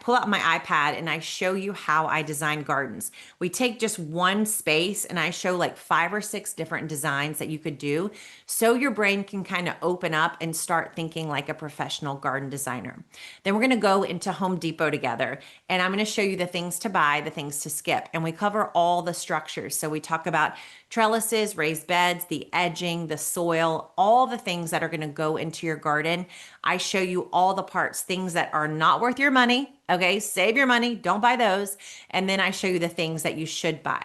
pull out my iPad and I show you how I design gardens. We take just one space and I show like 5 or 6 different designs that you could do so your brain can kind of open up and start thinking like a professional garden designer. Then we're going to go into Home Depot together and I'm going to show you the things to buy, the things to skip, and we cover all the structures. So we talk about trellises, raised beds, the edging, the soil, all the things that are going to go into your garden. I show you all the parts, things that are not worth your money. Okay, save your money, don't buy those. And then I show you the things that you should buy.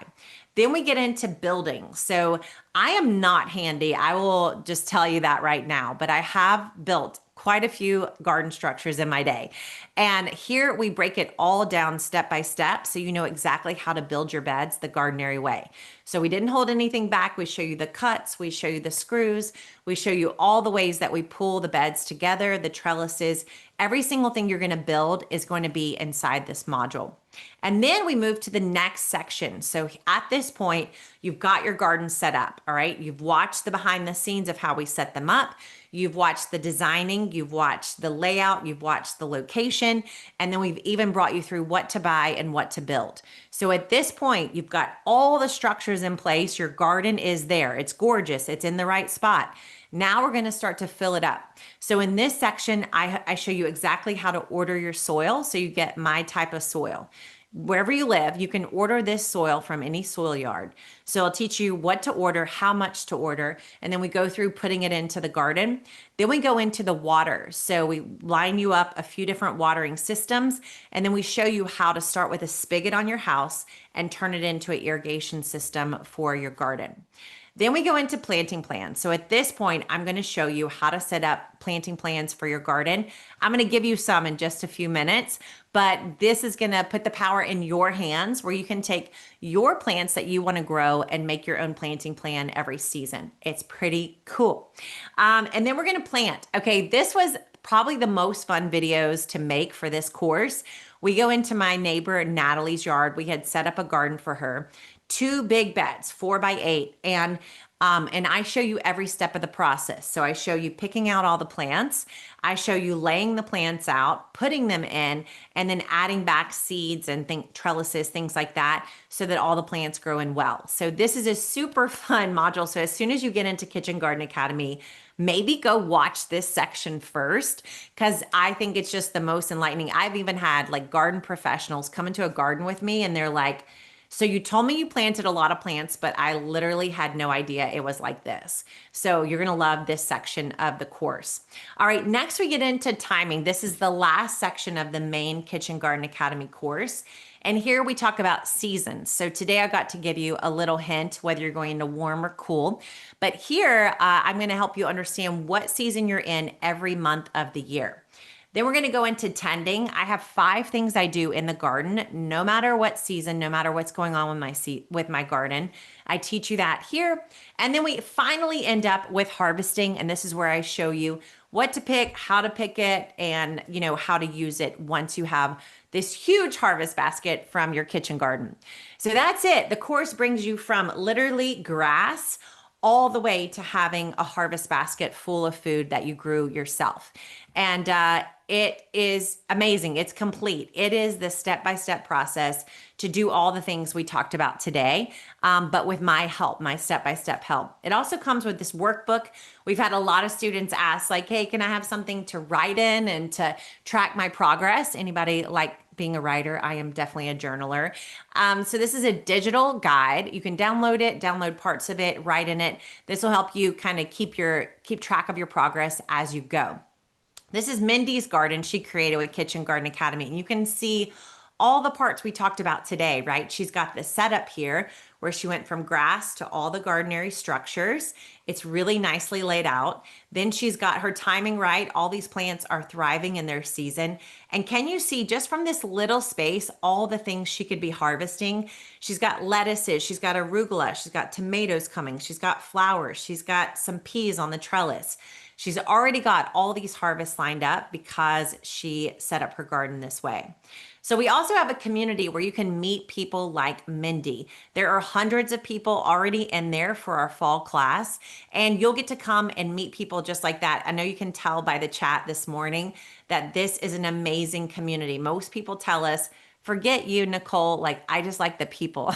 Then we get into building. So I am not handy. I will just tell you that right now, but I have built quite a few garden structures in my day. And here we break it all down step by step so you know exactly how to build your beds the gardenary way. So we didn't hold anything back. We show you the cuts, we show you the screws, we show you all the ways that we pull the beds together, the trellises. Every single thing you're going to build is going to be inside this module. And then we move to the next section. So at this point, you've got your garden set up, all right? You've watched the behind the scenes of how we set them up. You've watched the designing, you've watched the layout, you've watched the location, and then we've even brought you through what to buy and what to build. So at this point, you've got all the structures in place. Your garden is there. It's gorgeous. It's in the right spot. Now we're going to start to fill it up. So in this section, I show you exactly how to order your soil so you get my type of soil. Wherever you live, you can order this soil from any soil yard. So I'll teach you what to order, how much to order, and then we go through putting it into the garden. Then we go into the water. So we line you up a few different watering systems, and then we show you how to start with a spigot on your house and turn it into an irrigation system for your garden. Then we go into planting plans. So at this point, I'm going to show you how to set up planting plans for your garden. I'm going to give you some in just a few minutes, but this is going to put the power in your hands where you can take your plants that you want to grow and make your own planting plan every season. It's pretty cool. And then we're going to plant. Okay, this was probably the most fun videos to make for this course. We go into my neighbor Natalie's yard. We had set up a garden for her. 2 big beds, 4x8, and I show you every step of the process. So I show you picking out all the plants. I show you laying the plants out, putting them in, and then adding back seeds and trellises, things like that, so that all the plants grow in well. So this is a super fun module. So as soon as you get into Kitchen Garden Academy, maybe go watch this section first because I think it's just the most enlightening. I've even had like garden professionals come into a garden with me and they're like, so you told me you planted a lot of plants, but I literally had no idea it was like this. So you're going to love this section of the course. All right, next we get into timing. This is the last section of the main Kitchen Garden Academy course. And here we talk about seasons. So today I got to give you a little hint whether you're going to warm or cool. But here I'm going to help you understand what season you're in every month of the year. Then we're going to go into tending. I have 5 things I do in the garden, no matter what season, no matter what's going on with my garden. I teach you that here. And then we finally end up with harvesting. And this is where I show you what to pick, how to pick it, and how to use it once you have this huge harvest basket from your kitchen garden. So that's it. The course brings you from literally grass all the way to having a harvest basket full of food that you grew yourself. And it is amazing. It's complete. It is the step-by-step process to do all the things we talked about today, but with my help, my step-by-step help. It also comes with this workbook. We've had a lot of students ask like, hey, can I have something to write in and to track my progress? Anybody like being a writer? I am definitely a journaler. So this is a digital guide. You can download it, download parts of it, write in it. This will help you kind of keep track of your progress as you go. This is Mindy's garden she created with Kitchen Garden Academy. And you can see all the parts we talked about today, right? She's got the setup here where she went from grass to all the gardenary structures. It's really nicely laid out. Then she's got her timing right. All these plants are thriving in their season. And can you see just from this little space, all the things she could be harvesting? She's got lettuces, she's got arugula, she's got tomatoes coming, she's got flowers, she's got some peas on the trellis. She's already got all these harvests lined up because she set up her garden this way. So we also have a community where you can meet people like Mindy. There are hundreds of people already in there for our fall class, and you'll get to come and meet people just like that. I know you can tell by the chat this morning that this is an amazing community. Most people tell us, forget you, Nicole. Like, I just like the people.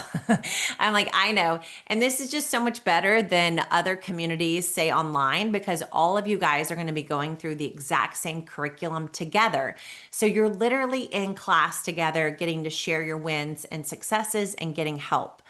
I'm like, I know. And this is just so much better than other communities say online because all of you guys are going to be going through the exact same curriculum together. So you're literally in class together, getting to share your wins and successes and getting help.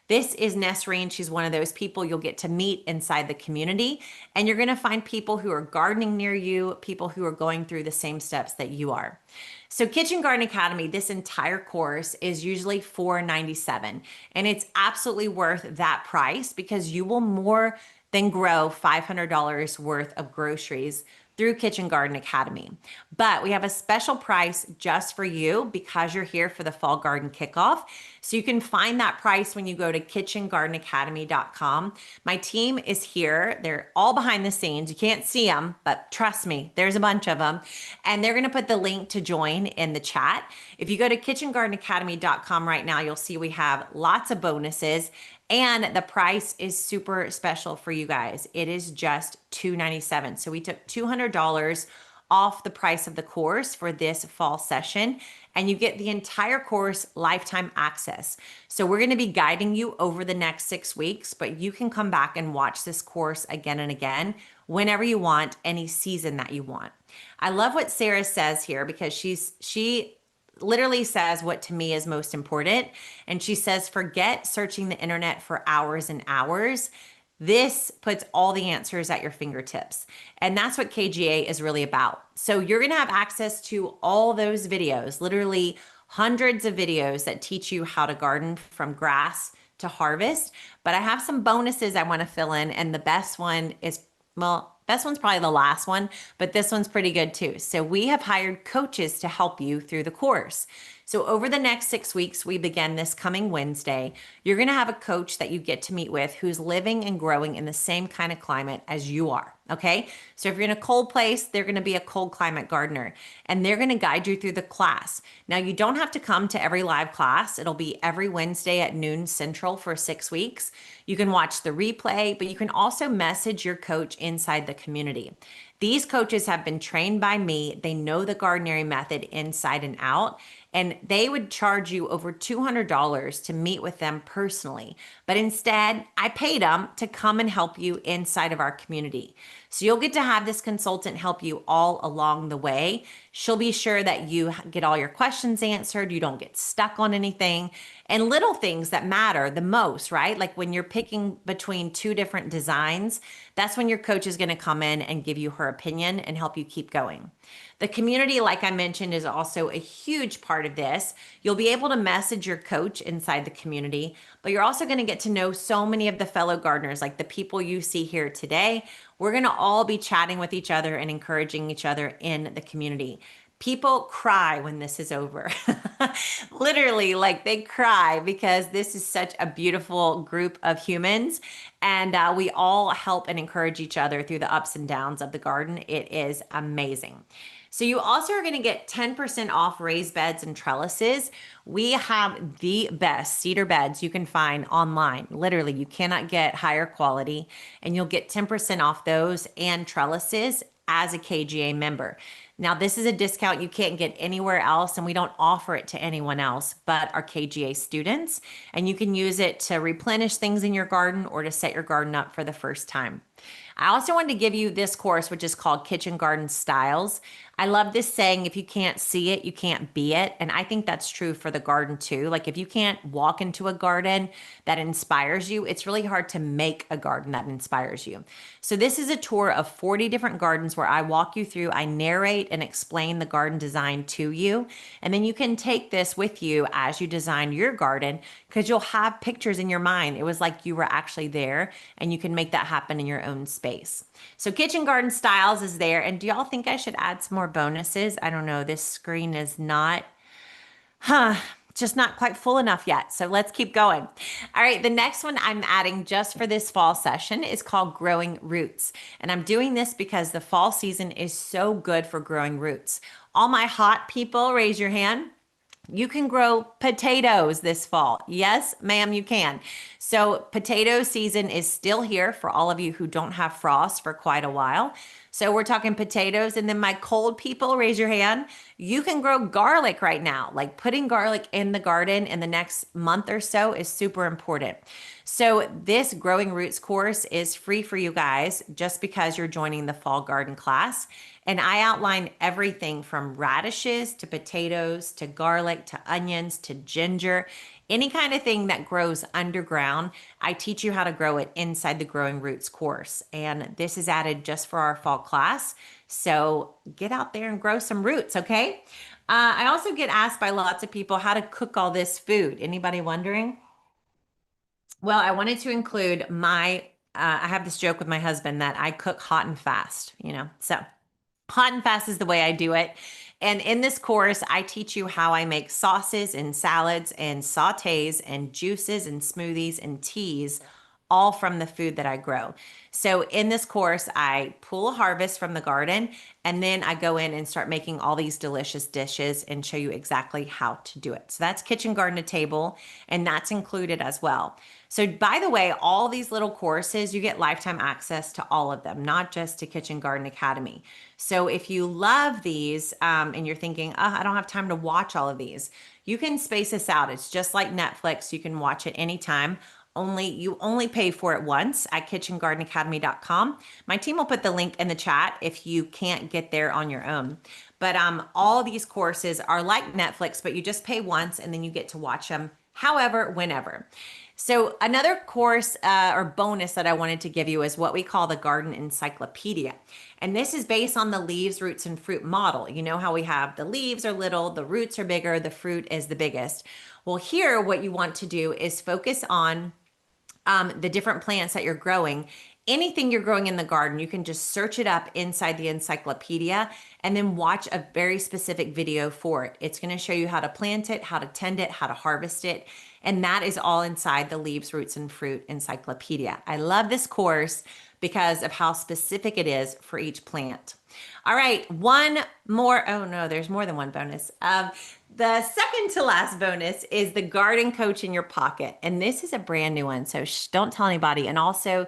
This is Nesreen. She's one of those people you'll get to meet inside the community, and you're going to find people who are gardening near you, people who are going through the same steps that you are. So Kitchen Garden Academy, this entire course is usually $497, and it's absolutely worth that price because you will more than grow $500 worth of groceries through Kitchen Garden Academy. But we have a special price just for you because you're here for the Fall Garden Kickoff. So you can find that price when you go to kitchengardenacademy.com. My team is here. They're all behind the scenes. You can't see them, but trust me, there's a bunch of them. And they're going to put the link to join in the chat. If you go to kitchengardenacademy.com right now, you'll see we have lots of bonuses. And the price is super special for you guys. It is just $297. So we took $200 off the price of the course for this fall session, and you get the entire course lifetime access. So we're going to be guiding you over the next 6 weeks, but you can come back and watch this course again and again whenever you want, any season that you want. I love what Sarah says here because she literally says what to me is most important. And she says, forget searching the internet for hours and hours. This puts all the answers at your fingertips. And that's what KGA is really about. So you're going to have access to all those videos, literally hundreds of videos that teach you how to garden from grass to harvest. But I have some bonuses I want to fill in. And the best one is, well, best one's probably the last one, but this one's pretty good too. So we have hired coaches to help you through the course. So over the next 6 weeks, we begin this coming Wednesday. You're going to have a coach that you get to meet with who's living and growing in the same kind of climate as you are. Okay. So if you're in a cold place, they're going to be a cold climate gardener and they're going to guide you through the class. Now you don't have to come to every live class. It'll be every Wednesday at noon Central for 6 weeks. You can watch the replay, but you can also message your coach inside the community. These coaches have been trained by me. They know the Gardenary method inside and out, and they would charge you over $200 to meet with them personally. But instead, I paid them to come and help you inside of our community. So you'll get to have this consultant help you all along the way. She'll be sure that you get all your questions answered, you don't get stuck on anything, and little things that matter the most, right? Like when you're picking between two different designs, that's when your coach is going to come in and give you her opinion and help you keep going. The community, like I mentioned, is also a huge part of this. You'll be able to message your coach inside the community, but you're also going to get to know so many of the fellow gardeners, like the people you see here today. We're going to all be chatting with each other and encouraging each other in the community. People cry when this is over. Literally, like they cry because this is such a beautiful group of humans, and we all help and encourage each other through the ups and downs of the garden. It is amazing. So you also are going to get 10% off raised beds and trellises. We have the best cedar beds you can find online. Literally, you cannot get higher quality, and you'll get 10% off those and trellises as a KGA member. Now, this is a discount you can't get anywhere else, and we don't offer it to anyone else but our KGA students. And you can use it to replenish things in your garden or to set your garden up for the first time. I also wanted to give you this course, which is called Kitchen Garden Styles. I love this saying, if you can't see it, you can't be it. And I think that's true for the garden too. Like if you can't walk into a garden that inspires you, it's really hard to make a garden that inspires you. So this is a tour of 40 different gardens where I walk you through, I narrate and explain the garden design to you. And then you can take this with you as you design your garden because you'll have pictures in your mind. It was like you were actually there and you can make that happen in your own space. So Kitchen Garden Styles is there. And do y'all think I should add some more bonuses? I don't know. This screen is not, just not quite full enough yet. So let's keep going. All right. The next one I'm adding just for this fall session is called Growing Roots. And I'm doing this because the fall season is so good for growing roots. All my hot people, raise your hand. You can grow potatoes this fall. Yes, ma'am, you can. So potato season is still here for all of you who don't have frost for quite a while. So we're talking potatoes. And then my cold people, raise your hand. You can grow garlic right now. Like putting garlic in the garden in the next month or so is super important. So this Growing Roots course is free for you guys just because you're joining the fall garden class. And I outline everything from radishes to potatoes to garlic to onions to ginger, any kind of thing that grows underground. I teach you how to grow it inside the Growing Roots course. And this is added just for our fall class. So get out there and grow some roots, okay? I also get asked by lots of people how to cook all this food. Anybody wondering? Well, I wanted to include I have this joke with my husband that I cook hot and fast, so hot and fast is the way I do it. And in this course, I teach you how I make sauces and salads and sautés and juices and smoothies and teas, all from the food that I grow. So in this course, I pull a harvest from the garden and then I go in and start making all these delicious dishes and show you exactly how to do it. So that's Kitchen Garden to Table, and that's included as well. So by the way, all these little courses, you get lifetime access to all of them, not just to Kitchen Garden Academy. So if you love these and you're thinking, oh, I don't have time to watch all of these, you can space this out. It's just like Netflix. You can watch it anytime. You only pay for it once at kitchengardenacademy.com. My team will put the link in the chat if you can't get there on your own. But all these courses are like Netflix, but you just pay once and then you get to watch them however, whenever. So another course or bonus that I wanted to give you is what we call the Garden Encyclopedia. And this is based on the leaves, roots, and fruit model. You know how we have the leaves are little, the roots are bigger, the fruit is the biggest. Well, here, what you want to do is focus on the different plants that you're growing. Anything you're growing in the garden, you can just search it up inside the encyclopedia and then watch a very specific video for it. It's going to show you how to plant it, how to tend it, how to harvest it. And that is all inside the Leaves, Roots, and Fruit Encyclopedia. I love this course because of how specific it is for each plant. All right, one more. Oh no, there's more than one bonus. The second to last bonus is the Garden Coach in Your Pocket. And this is a brand new one, so don't tell anybody. And also,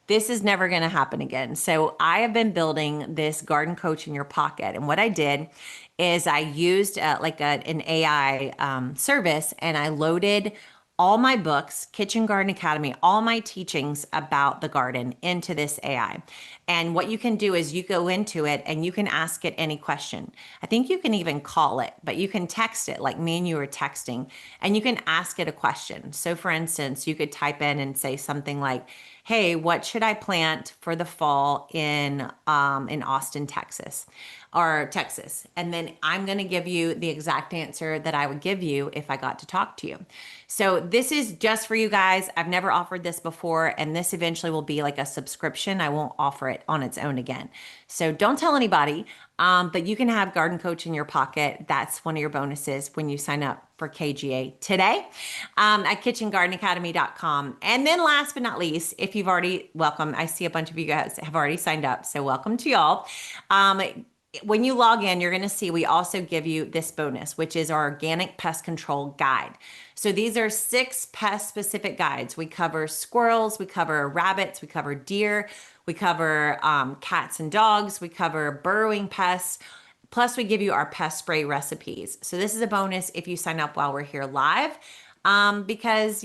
this is never going to happen again. So I have been building this Garden Coach in Your Pocket. And what I did is I used an AI service, and I loaded all my books, Kitchen Garden Academy, all my teachings about the garden into this AI. And what you can do is you go into it and you can ask it any question. I think you can even call it, but you can text it like me and you were texting, and you can ask it a question. So for instance, you could type in and say something like, hey, what should I plant for the fall in Austin, Texas? Or Texas. And then I'm going to give you the exact answer that I would give you if I got to talk to you. So this is just for you guys. I've never offered this before, and this eventually will be like a subscription. I won't offer it on its own again. So don't tell anybody, but you can have Garden Coach in your pocket. That's one of your bonuses when you sign up for KGA today at kitchengardenacademy.com. And then last but not least, if you've already, welcome. I see a bunch of you guys have already signed up. So welcome to y'all. When you log in, you're going to see we also give you this bonus, which is our organic pest control guide. So these are 6 pest specific guides. We cover squirrels, we cover rabbits, we cover deer, we cover cats and dogs, we cover burrowing pests. Plus we give you our pest spray recipes. So this is a bonus if you sign up while we're here live. Because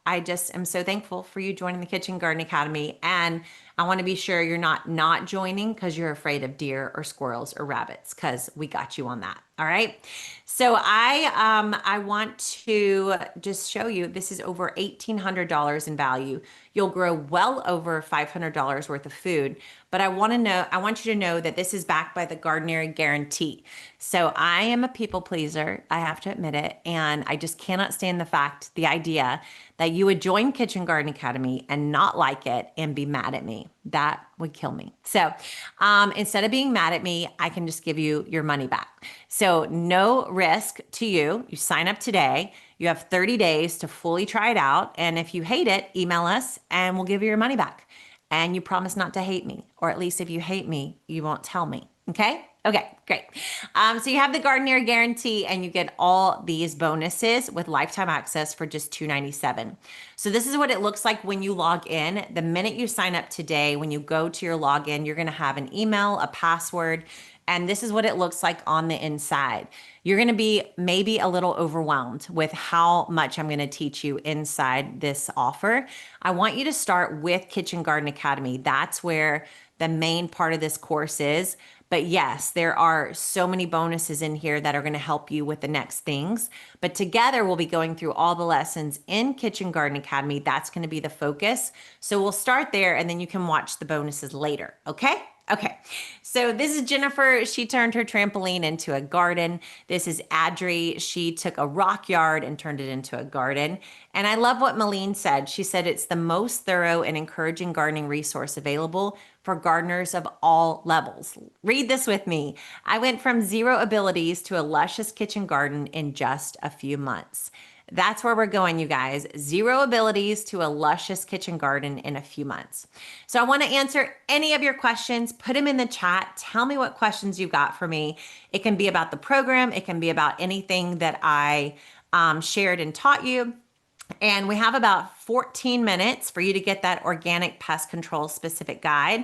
I just am so thankful for you joining the Kitchen Garden Academy. And I want to be sure you're not joining because you're afraid of deer or squirrels or rabbits, because we got you on that. All right. So I want to just show you, this is over $1,800 in value. You'll grow well over $500 worth of food. But I want you to know that this is backed by the Gardenary guarantee. So I am a people pleaser, I have to admit it, and I just cannot stand the idea that you would join Kitchen Garden Academy and not like it and be mad at me. That would kill me. So instead of being mad at me, I can just give you your money back. So no risk to you. You sign up today. You have 30 days to fully try it out. And if you hate it, email us and we'll give you your money back. And you promise not to hate me, or at least if you hate me, you won't tell me. Okay? Okay, great. So you have the Gardenary guarantee and you get all these bonuses with lifetime access for just $297. So this is what it looks like when you log in. The minute you sign up today, when you go to your login, you're gonna have an email, a password, and this is what it looks like on the inside. You're gonna be maybe a little overwhelmed with how much I'm gonna teach you inside this offer. I want you to start with Kitchen Garden Academy. That's where the main part of this course is. But yes, there are so many bonuses in here that are going to help you with the next things. But together, we'll be going through all the lessons in Kitchen Garden Academy. That's going to be the focus. So we'll start there and then you can watch the bonuses later. Okay? Okay, so this is Jennifer. She turned her trampoline into a garden. This is Adri. She took a rock yard and turned it into a garden. And I love what Malene said. She said it's the most thorough and encouraging gardening resource available for gardeners of all levels. Read this with me. I went from zero abilities to a luscious kitchen garden in just a few months. That's where we're going, you guys. Zero abilities to a luscious kitchen garden in a few months. So I want to answer any of your questions. Put them in the chat. Tell me what questions you got for me. It can be about the program. It can be about anything that I shared and taught you. And we have about 14 minutes for you to get that organic pest control specific guide.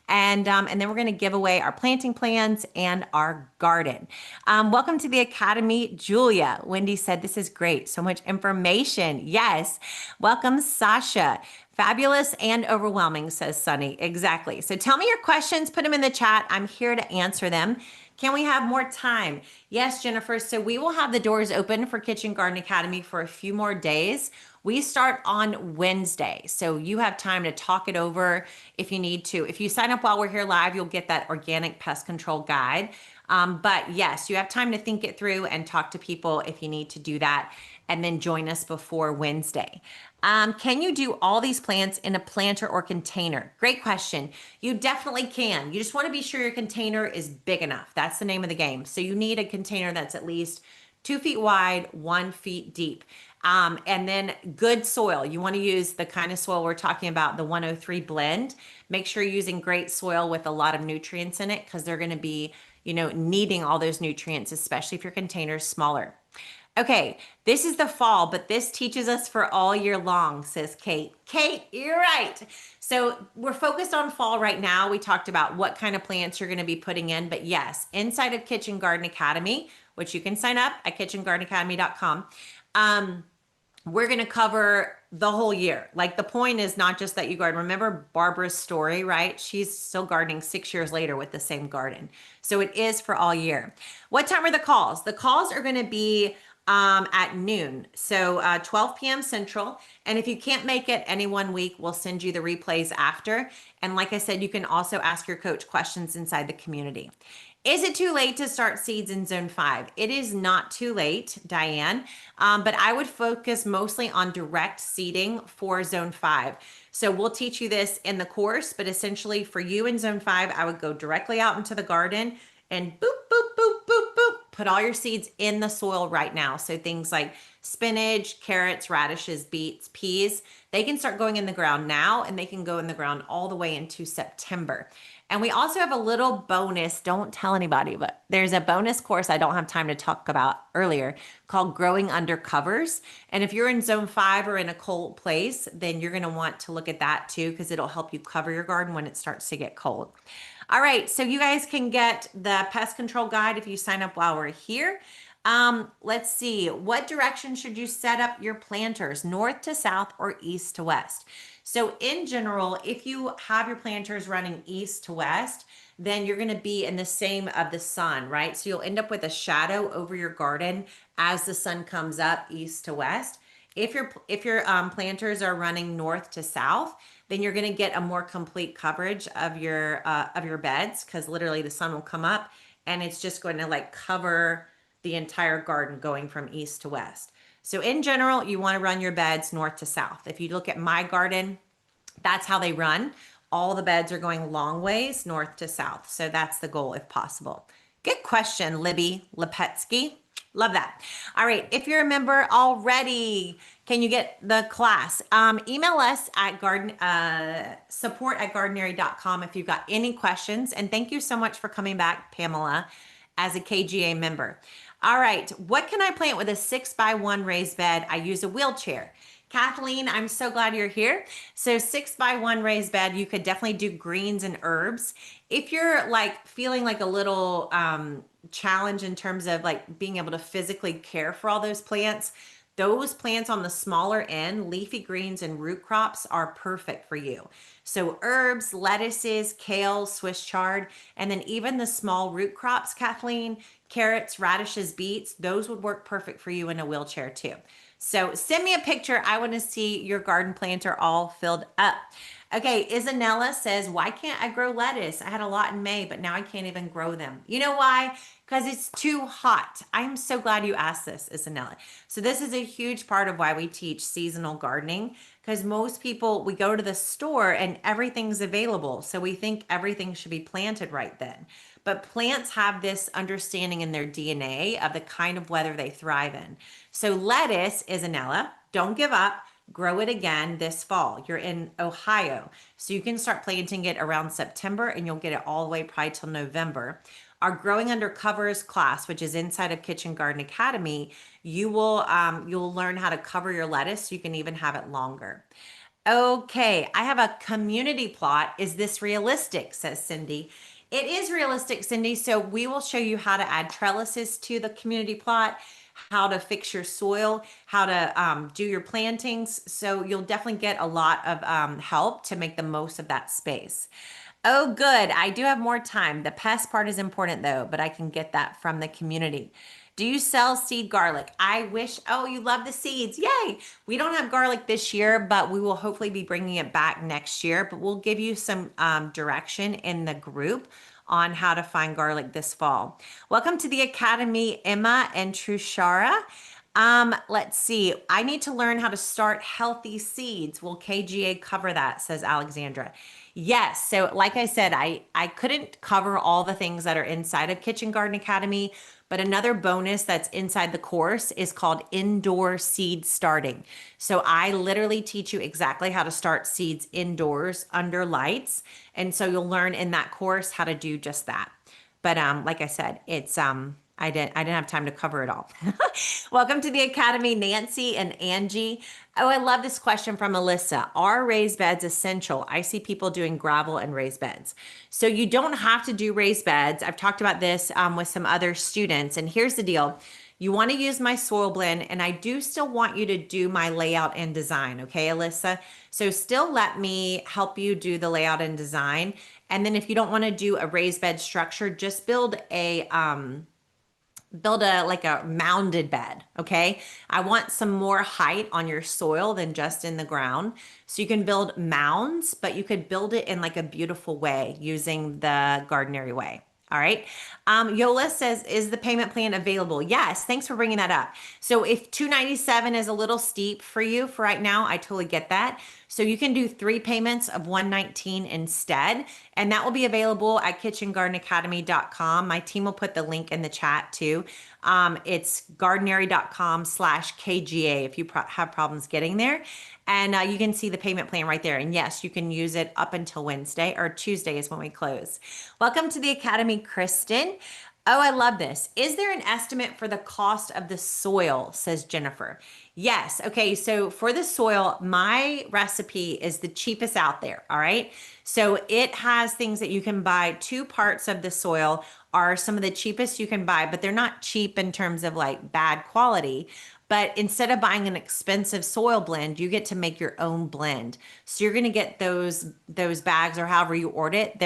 And then we're going to give away our planting plans and our garden. Welcome to the Academy, Julia. Wendy said, this is great. So much information. Yes. Welcome, Sasha. Fabulous and overwhelming, says Sunny. Exactly. So tell me your questions. Put them in the chat. I'm here to answer them. Can we have more time? Yes, Jennifer. So we will have the doors open for Kitchen Garden Academy for a few more days. We start on Wednesday. So you have time to talk it over if you need to. If you sign up while we're here live, you'll get that organic pest control guide. But yes, you have time to think it through and talk to people if you need to do that, and then join us before Wednesday. Can you do all these plants in a planter or container? Great question. You definitely can. You just want to be sure your container is big enough. That's the name of the game. So you need a container that's at least 2 feet wide, 1 feet deep. And then good soil. You want to use the kind of soil we're talking about, the 103 blend. Make sure you're using great soil with a lot of nutrients in it, because they're going to be, needing all those nutrients, especially if your container is smaller. Okay, this is the fall, but this teaches us for all year long, says Kate. Kate, you're right. So we're focused on fall right now. We talked about what kind of plants you're going to be putting in, but yes, inside of Kitchen Garden Academy, which you can sign up at kitchengardenacademy.com, we're going to cover the whole year. Like, the point is not just that you garden. Remember Barbara's story, right? She's still gardening 6 years later with the same garden. So it is for all year. What time are the calls? The calls are going to be at noon. So 12 p.m. Central. And if you can't make it any one week, we'll send you the replays after. And like I said, you can also ask your coach questions inside the community. Is it too late to start seeds in zone 5? It is not too late, Diane, but I would focus mostly on direct seeding for zone 5. So we'll teach you this in the course, but essentially for you in zone 5, I would go directly out into the garden and boop, boop, boop, boop, boop, put all your seeds in the soil right now. So things like spinach, carrots, radishes, beets, peas, they can start going in the ground now, and they can go in the ground all the way into September. And we also have a little bonus, don't tell anybody, but there's a bonus course I don't have time to talk about earlier called Growing Under Covers. And if you're in zone 5 or in a cold place, then you're going to want to look at that too, because it'll help you cover your garden when it starts to get cold. All right, so you guys can get the pest control guide if you sign up while we're here. Let's see. What direction should you set up your planters? North to south or east to west? So in general, if you have your planters running east to west, then you're going to be in the same of the sun, right? So you'll end up with a shadow over your garden as the sun comes up east to west. If your planters are running north to south, then you're going to get a more complete coverage of your beds, because literally the sun will come up and it's just going to like cover the entire garden going from east to west. So in general, you want to run your beds north to south. If you look at my garden, that's how they run. All the beds are going long ways north to south. So that's the goal if possible. Good question, Libby Lepetsky. Love that. All right. If you're a member already, can you get the class? Email us at support@gardenary.com if you've got any questions. And thank you so much for coming back, Pamela, as a KGA member. All right. What can I plant with a 6x1 raised bed? I use a wheelchair. Kathleen, I'm so glad you're here. So 6x1 raised bed, you could definitely do greens and herbs. If you're like feeling like a little challenge in terms of like being able to physically care for all those plants on the smaller end, leafy greens and root crops are perfect for you. So herbs, lettuces, kale, Swiss chard, and then even the small root crops, Kathleen, carrots, radishes, beets, those would work perfect for you in a wheelchair too. So send me a picture. I want to see your garden planter all filled up. Okay, Isanella says, why can't I grow lettuce? I had a lot in May, but now I can't even grow them. You know why? Because it's too hot. I'm so glad you asked this, Isanella. So this is a huge part of why we teach seasonal gardening, because most people, we go to the store and everything's available. So we think everything should be planted right then. But plants have this understanding in their DNA of the kind of weather they thrive in. So lettuce, Isanella, don't give up. Grow it again this fall. You're in Ohio, so you can start planting it around September and you'll get it all the way probably till November. Our Growing Under Covers class, which is inside of Kitchen Garden Academy, you'll learn how to cover your lettuce so you can even have it longer. Okay, I have a community plot. Is this realistic? Says Cindy. It is realistic, Cindy. So we will show you how to add trellises to the community plot, how to fix your soil, how to do your plantings. So you'll definitely get a lot of help to make the most of that space. Oh, good. I do have more time. The pest part is important though, but I can get that from the community. Do you sell seed garlic? I wish. Oh, you love the seeds. Yay. We don't have garlic this year, but we will hopefully be bringing it back next year. But we'll give you some direction in the group on how to find garlic this fall. Welcome to the Academy, Emma and Trushara. Let's see. I need to learn how to start healthy seeds. Will KGA cover that? Says Alexandra. Yes. So like I said, I couldn't cover all the things that are inside of Kitchen Garden Academy, but another bonus that's inside the course is called indoor seed starting. So I literally teach you exactly how to start seeds indoors under lights. And so you'll learn in that course how to do just that. But like I said, it's I didn't have time to cover it all. Welcome to the Academy, Nancy and Angie. Oh, I love this question from Alyssa. Are raised beds essential? I see people doing gravel and raised beds. So you don't have to do raised beds. I've talked about this with some other students. And here's the deal. You want to use my soil blend, and I do still want you to do my layout and design. Okay, Alyssa? So still let me help you do the layout and design. And then if you don't want to do a raised bed structure, just build a like a mounded bed. Okay. I want some more height on your soil than just in the ground. So you can build mounds, but you could build it in like a beautiful way using the Gardenary way. All right. Yola says, is the payment plan available? Yes. Thanks for bringing that up. So if $297 is a little steep for you for right now, I totally get that. So you can do 3 payments of $119 instead. And that will be available at kitchengardenacademy.com. My team will put the link in the chat too. It's gardenary.com/KGA if you have problems getting there. And you can see the payment plan right there. And yes, you can use it up until Wednesday, or Tuesday is when we close. Welcome to the Academy, Kristen. Oh, I love this. Is there an estimate for the cost of the soil, says Jennifer? Yes. Okay. So for the soil, my recipe is the cheapest out there. All right. So it has things that you can buy. Two parts of the soil are some of the cheapest you can buy, but they're not cheap in terms of like bad quality. But instead of buying an expensive soil blend, you get to make your own blend. So you're going to get those bags or however you order it,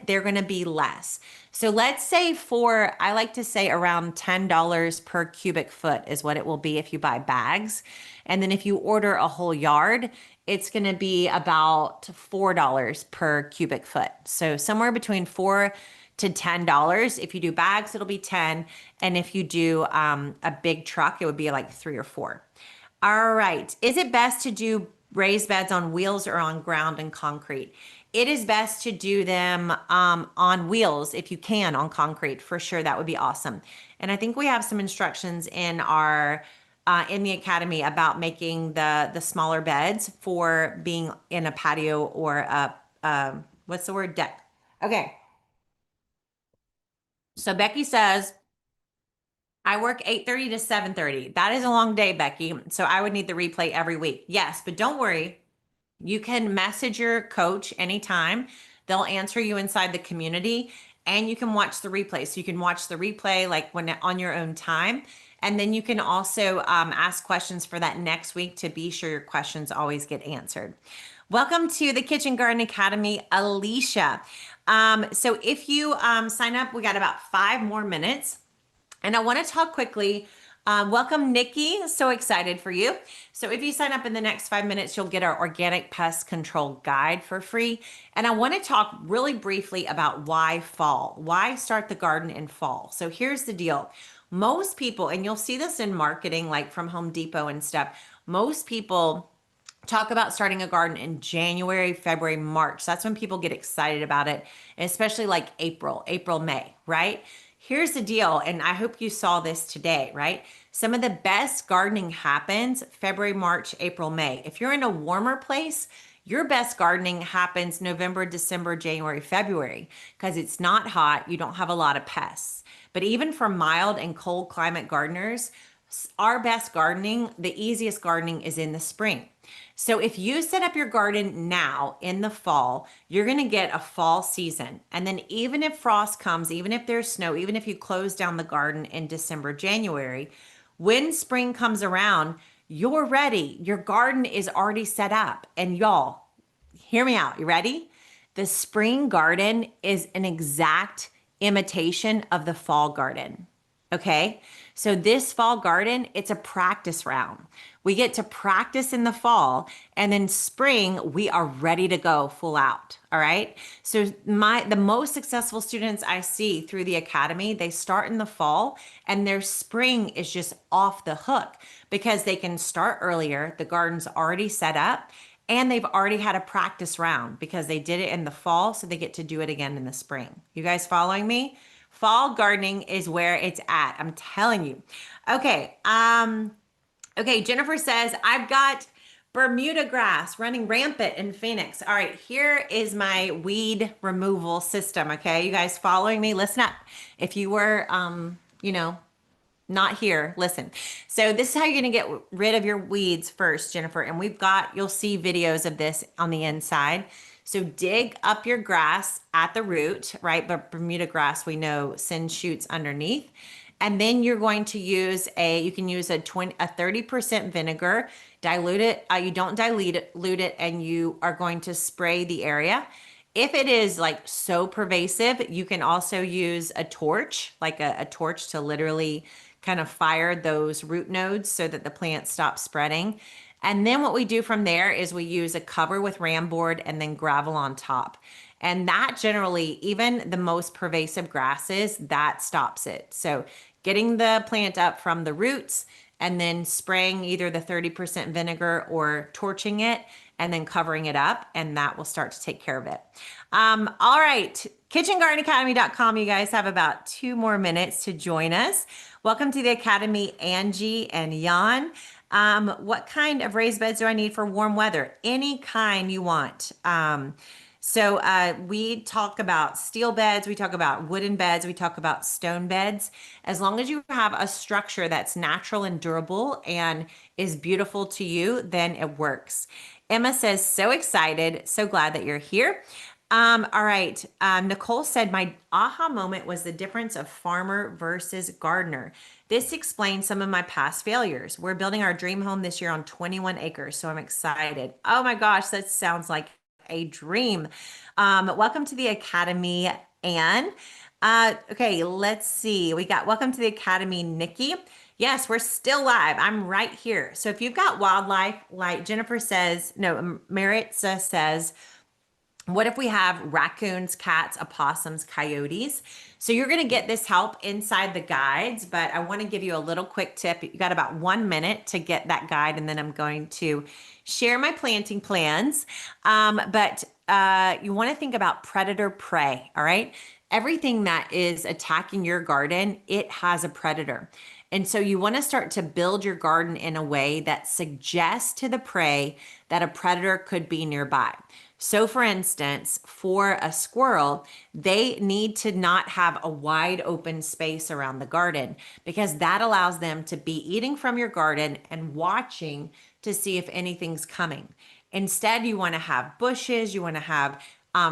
they're going to be less. So let's say for, I like to say around $10 per cubic foot is what it will be if you buy bags. And then if you order a whole yard, it's going to be about $4 per cubic foot. So somewhere between 4 to $10. If you do bags, it'll be 10. And if you do a big truck, it would be like 3 or 4. All right. Is it best to do raised beds on wheels or on ground and concrete? It is best to do them on wheels if you can on concrete for sure. That would be awesome. And I think we have some instructions in our in the academy about making the smaller beds for being in a patio or what's the word, deck. Okay. So Becky says I work 8:30 to 7:30. That is a long day, Becky. So I would need the replay every week. Yes, but don't worry. You can message your coach anytime. They'll answer you inside the community and you can watch the replay. So you can watch the replay like when on your own time. And then you can also ask questions for that next week to be sure your questions always get answered. Welcome to the Kitchen Garden Academy, Alicia. So if you sign up, we got about 5 more minutes. And I want to talk quickly. Welcome, Nikki. So excited for you. So if you sign up in the next 5 minutes, you'll get our organic pest control guide for free. And I want to talk really briefly about why fall. Why start the garden in fall? So here's the deal. Most people, and you'll see this in marketing, like from Home Depot and stuff, most people talk about starting a garden in January, February, March. That's when people get excited about it, especially like April, May, right? Here's the deal, and I hope you saw this today, right? Some of the best gardening happens February, March, April, May. If you're in a warmer place, your best gardening happens November, December, January, February, because it's not hot, you don't have a lot of pests. But even for mild and cold climate gardeners, our best gardening, the easiest gardening is in the spring. So if you set up your garden now in the fall, you're going to get a fall season. And then even if frost comes, even if there's snow, even if you close down the garden in December, January, when spring comes around, you're ready. Your garden is already set up. And y'all, hear me out. You ready? The spring garden is an exact imitation of the fall garden. Okay. So this fall garden, it's a practice round. We get to practice in the fall and then spring, we are ready to go full out. All right. So the most successful students I see through the academy, they start in the fall and their spring is just off the hook because they can start earlier. The garden's already set up and they've already had a practice round because they did it in the fall. So they get to do it again in the spring. You guys following me? Fall gardening is where it's at. I'm telling you. Okay. Okay. Jennifer says, I've got Bermuda grass running rampant in Phoenix. All right. Here is my weed removal system. Okay. You guys following me? Listen up. If you were, not here, listen. So this is how you're going to get rid of your weeds first, Jennifer. And you'll see videos of this on the inside. So dig up your grass at the root, right? But Bermuda grass, we know, sends shoots underneath. And then you're going to use you can use a 30% vinegar, dilute it. You don't dilute it, and you are going to spray the area. If it is like so pervasive, you can also use a torch, like a torch to literally kind of fire those root nodes so that the plant stops spreading. And then what we do from there is we use a cover with ram board and then gravel on top. And that generally, even the most pervasive grasses, that stops it. So getting the plant up from the roots and then spraying either the 30% vinegar or torching it and then covering it up, and that will start to take care of it. All right, kitchengardenacademy.com. You guys have about 2 more minutes to join us. Welcome to the Academy, Angie and Jan. What kind of raised beds do I need for warm weather? Any kind you want. So we talk about steel beds, we talk about wooden beds, we talk about stone beds. As long as you have a structure that's natural and durable and is beautiful to you, then it works. Emma says, so excited, so glad that you're here. All right. Nicole said, my aha moment was the difference of farmer versus gardener. This explains some of my past failures. We're building our dream home this year on 21 acres, so I'm excited. Oh my gosh, that sounds like a dream. Welcome to the Academy, Anne. Okay, let's see. We got welcome to the Academy, Nikki. Yes, we're still live. I'm right here. So if you've got wildlife, like Jennifer says, no, Maritza says, what if we have raccoons, cats, opossums, coyotes? So you're going to get this help inside the guides, but I want to give you a little quick tip. You got about 1 minute to get that guide, and then I'm going to share my planting plans. But you want to think about predator prey, all right? Everything that is attacking your garden, it has a predator. And so you want to start to build your garden in a way that suggests to the prey that a predator could be nearby. So for instance, for a squirrel, they need to not have a wide open space around the garden because that allows them to be eating from your garden and watching to see if anything's coming. Instead, you want to have bushes, you want to have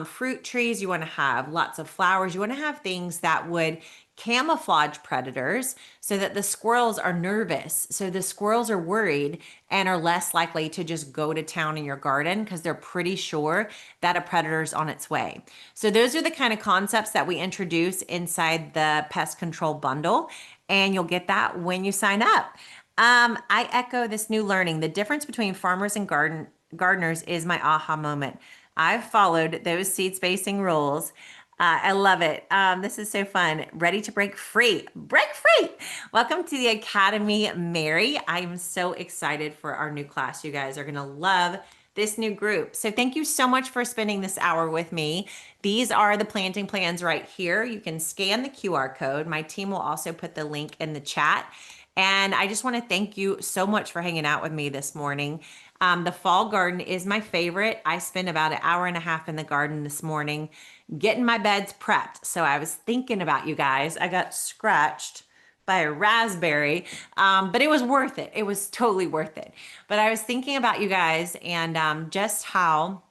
fruit trees, you want to have lots of flowers, you want to have things that would camouflage predators so that the squirrels are nervous. So the squirrels are worried and are less likely to just go to town in your garden because they're pretty sure that a predator is on its way. So those are the kind of concepts that we introduce inside the pest control bundle, and you'll get that when you sign up. I echo this new learning. The difference between farmers and gardeners is my aha moment. I've followed those seed spacing rules. I love it. This is so fun. Ready to break free. Break free. Welcome to the Academy, Mary. I'm so excited for our new class. You guys are going to love this new group. So thank you so much for spending this hour with me. These are the planting plans right here. You can scan the QR code. My team will also put the link in the chat. And I just want to thank you so much for hanging out with me this morning. The fall garden is my favorite. I spent about an hour and a half in the garden this morning getting my beds prepped. So I was thinking about you guys. I got scratched by a raspberry, but it was worth it. It was totally worth it. But I was thinking about you guys and just how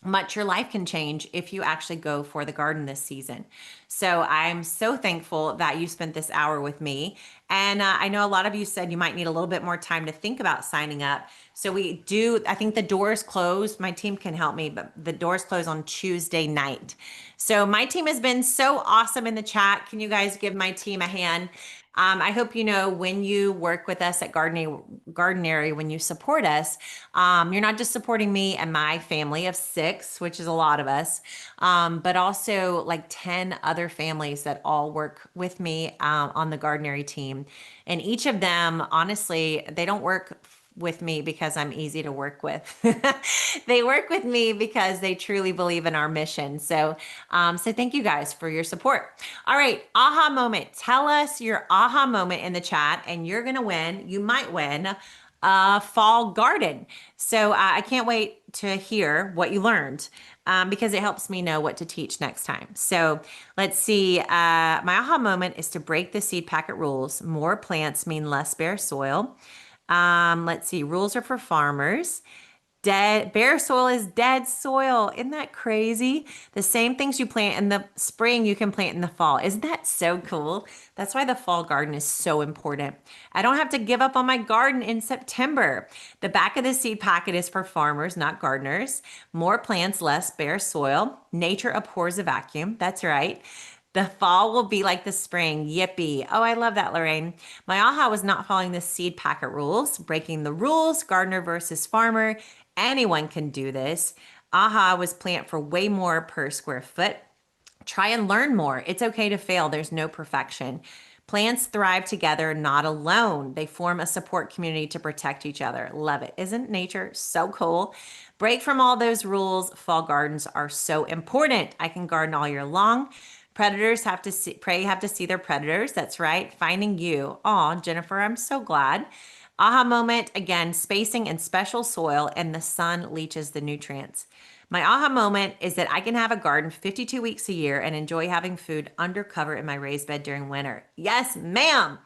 much your life can change if you actually go for the garden this season. So I'm so thankful that you spent this hour with me. And I know a lot of you said you might need a little bit more time to think about signing up. So we do, I think the doors close. My team can help me, but the doors close on Tuesday night. So my team has been so awesome in the chat. Can you guys give my team a hand? I hope you know when you work with us at Gardenary, when you support us, you're not just supporting me and my family of 6, which is a lot of us, but also like 10 other families that all work with me on the Gardenary team. And each of them, honestly, they don't work with me because I'm easy to work with. They work with me because they truly believe in our mission. So thank you guys for your support. All right, aha moment. Tell us your aha moment in the chat, and you're gonna win. You might win a fall garden. So I can't wait to hear what you learned because it helps me know what to teach next time. So let's see. My aha moment is to break the seed packet rules. More plants mean less bare soil. Let's see. Rules are for farmers. Bare soil is dead soil. Isn't that crazy? The same things you plant in the spring, you can plant in the fall. Isn't that so cool? That's why the fall garden is so important. I don't have to give up on my garden in September. The back of the seed packet is for farmers, not gardeners. More plants, less bare soil. Nature abhors a vacuum. That's right. The fall will be like the spring. Yippee. Oh, I love that, Lorraine. My aha was not following the seed packet rules, breaking the rules, gardener versus farmer. Anyone can do this. Aha was plant for way more per square foot. Try and learn more. It's okay to fail. There's no perfection. Plants thrive together, not alone. They form a support community to protect each other. Love it. Isn't nature so cool? Break from all those rules. Fall gardens are so important. I can garden all year long. Predators have to see their predators. That's right. Finding you. Aw, Jennifer, I'm so glad. Aha moment, again, spacing and special soil, and the sun leaches the nutrients. My aha moment is that I can have a garden 52 weeks a year and enjoy having food under cover in my raised bed during winter. Yes, ma'am.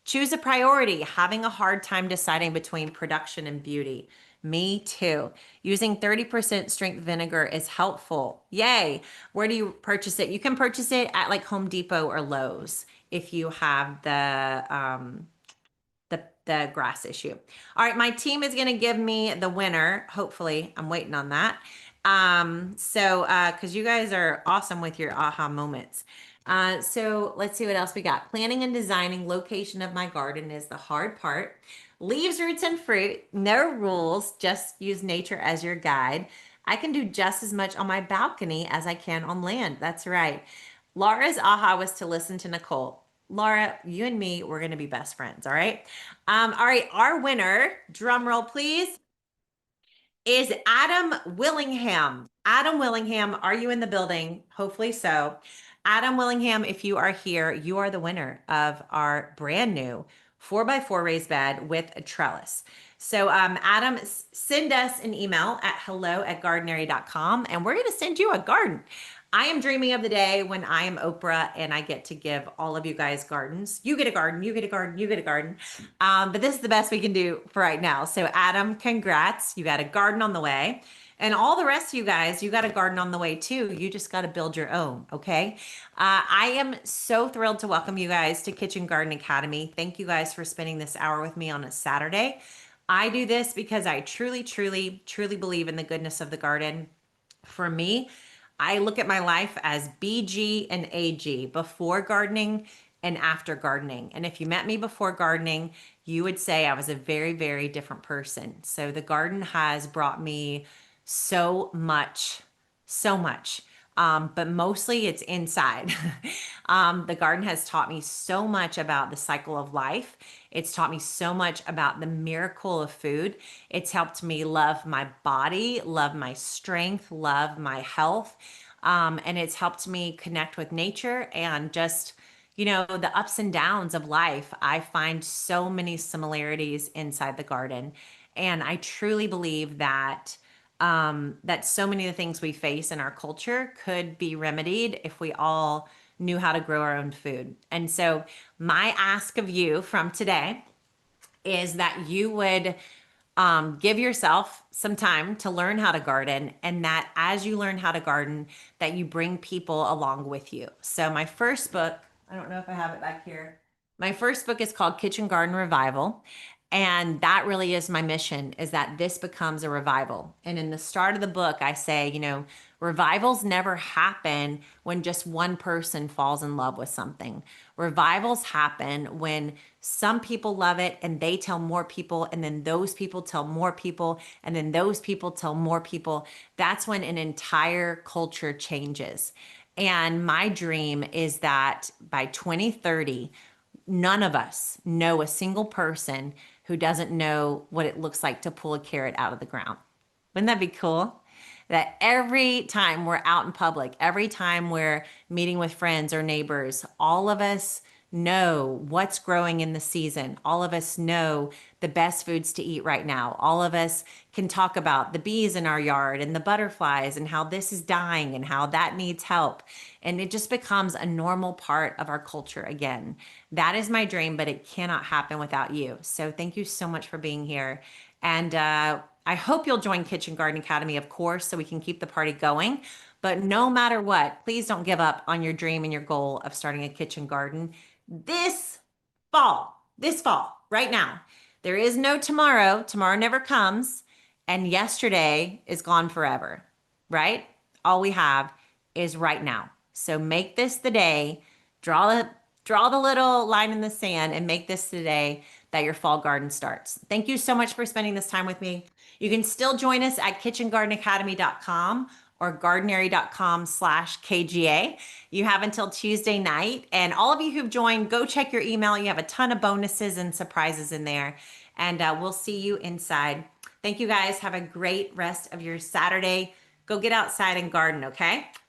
Choose a priority, having a hard time deciding between production and beauty. Me too. Using 30% strength vinegar is helpful. Yay. Where do you purchase it? You can purchase it at like Home Depot or Lowe's if you have the grass issue. All right, my team is going to give me the winner. Hopefully, I'm waiting on that. Because you guys are awesome with your aha moments. So let's see what else we got. Planning and designing location of my garden is the hard part. Leaves, roots, and fruit. No rules. Just use nature as your guide. I can do just as much on my balcony as I can on land. That's right. Laura's aha was to listen to Nicole. Laura, you and me, we're going to be best friends. All right. All right. Our winner, drum roll, please, is Adam Willingham. Adam Willingham, are you in the building? Hopefully so. Adam Willingham, if you are here, you are the winner of our brand new 4x4 raised bed with a trellis. So, Adam, send us an email at hello@gardenary.com and we're going to send you a garden. I am dreaming of the day when I am Oprah and I get to give all of you guys gardens. You get a garden, you get a garden, you get a garden. But this is the best we can do for right now. So, Adam, congrats. You got a garden on the way. And all the rest of you guys, you got a garden on the way too. You just got to build your own, okay? I am so thrilled to welcome you guys to Kitchen Garden Academy. Thank you guys for spending this hour with me on a Saturday. I do this because I truly, truly, truly believe in the goodness of the garden. For me, I look at my life as BG and AG, before gardening and after gardening. And if you met me before gardening, you would say I was a very, very different person. So the garden has brought me so much, so much. But mostly it's inside. The garden has taught me so much about the cycle of life. It's taught me so much about the miracle of food. It's helped me love my body, love my strength, love my health. And it's helped me connect with nature and just, the ups and downs of life. I find so many similarities inside the garden. And I truly believe that so many of the things we face in our culture could be remedied if we all knew how to grow our own food. And so my ask of you from today is that you would give yourself some time to learn how to garden, and that as you learn how to garden, that you bring people along with you. So my first book, I don't know if I have it back here. My first book is called Kitchen Garden Revival. And that really is my mission, is that this becomes a revival. And in the start of the book, I say, revivals never happen when just one person falls in love with something. Revivals happen when some people love it and they tell more people, and then those people tell more people, and then those people tell more people. That's when an entire culture changes. And my dream is that by 2030, none of us know a single person who doesn't know what it looks like to pull a carrot out of the ground. Wouldn't that be cool? That every time we're out in public, every time we're meeting with friends or neighbors, all of us know what's growing in the season. All of us know the best foods to eat right now. All of us can talk about the bees in our yard and the butterflies and how this is dying and how that needs help. And it just becomes a normal part of our culture again. That is my dream, but it cannot happen without you. So thank you so much for being here. And I hope you'll join Kitchen Garden Academy, of course, so we can keep the party going. But no matter what, please don't give up on your dream and your goal of starting a kitchen garden this fall, right now. There is no tomorrow. Tomorrow never comes. And yesterday is gone forever, right? All we have is right now. So make this the day. Draw the little line in the sand and make this the day that your fall garden starts. Thank you so much for spending this time with me. You can still join us at kitchengardenacademy.com or gardenary.com/KGA. You have until Tuesday night. And all of you who've joined, go check your email. You have a ton of bonuses and surprises in there. And we'll see you inside. Thank you guys. Have a great rest of your Saturday. Go get outside and garden, okay?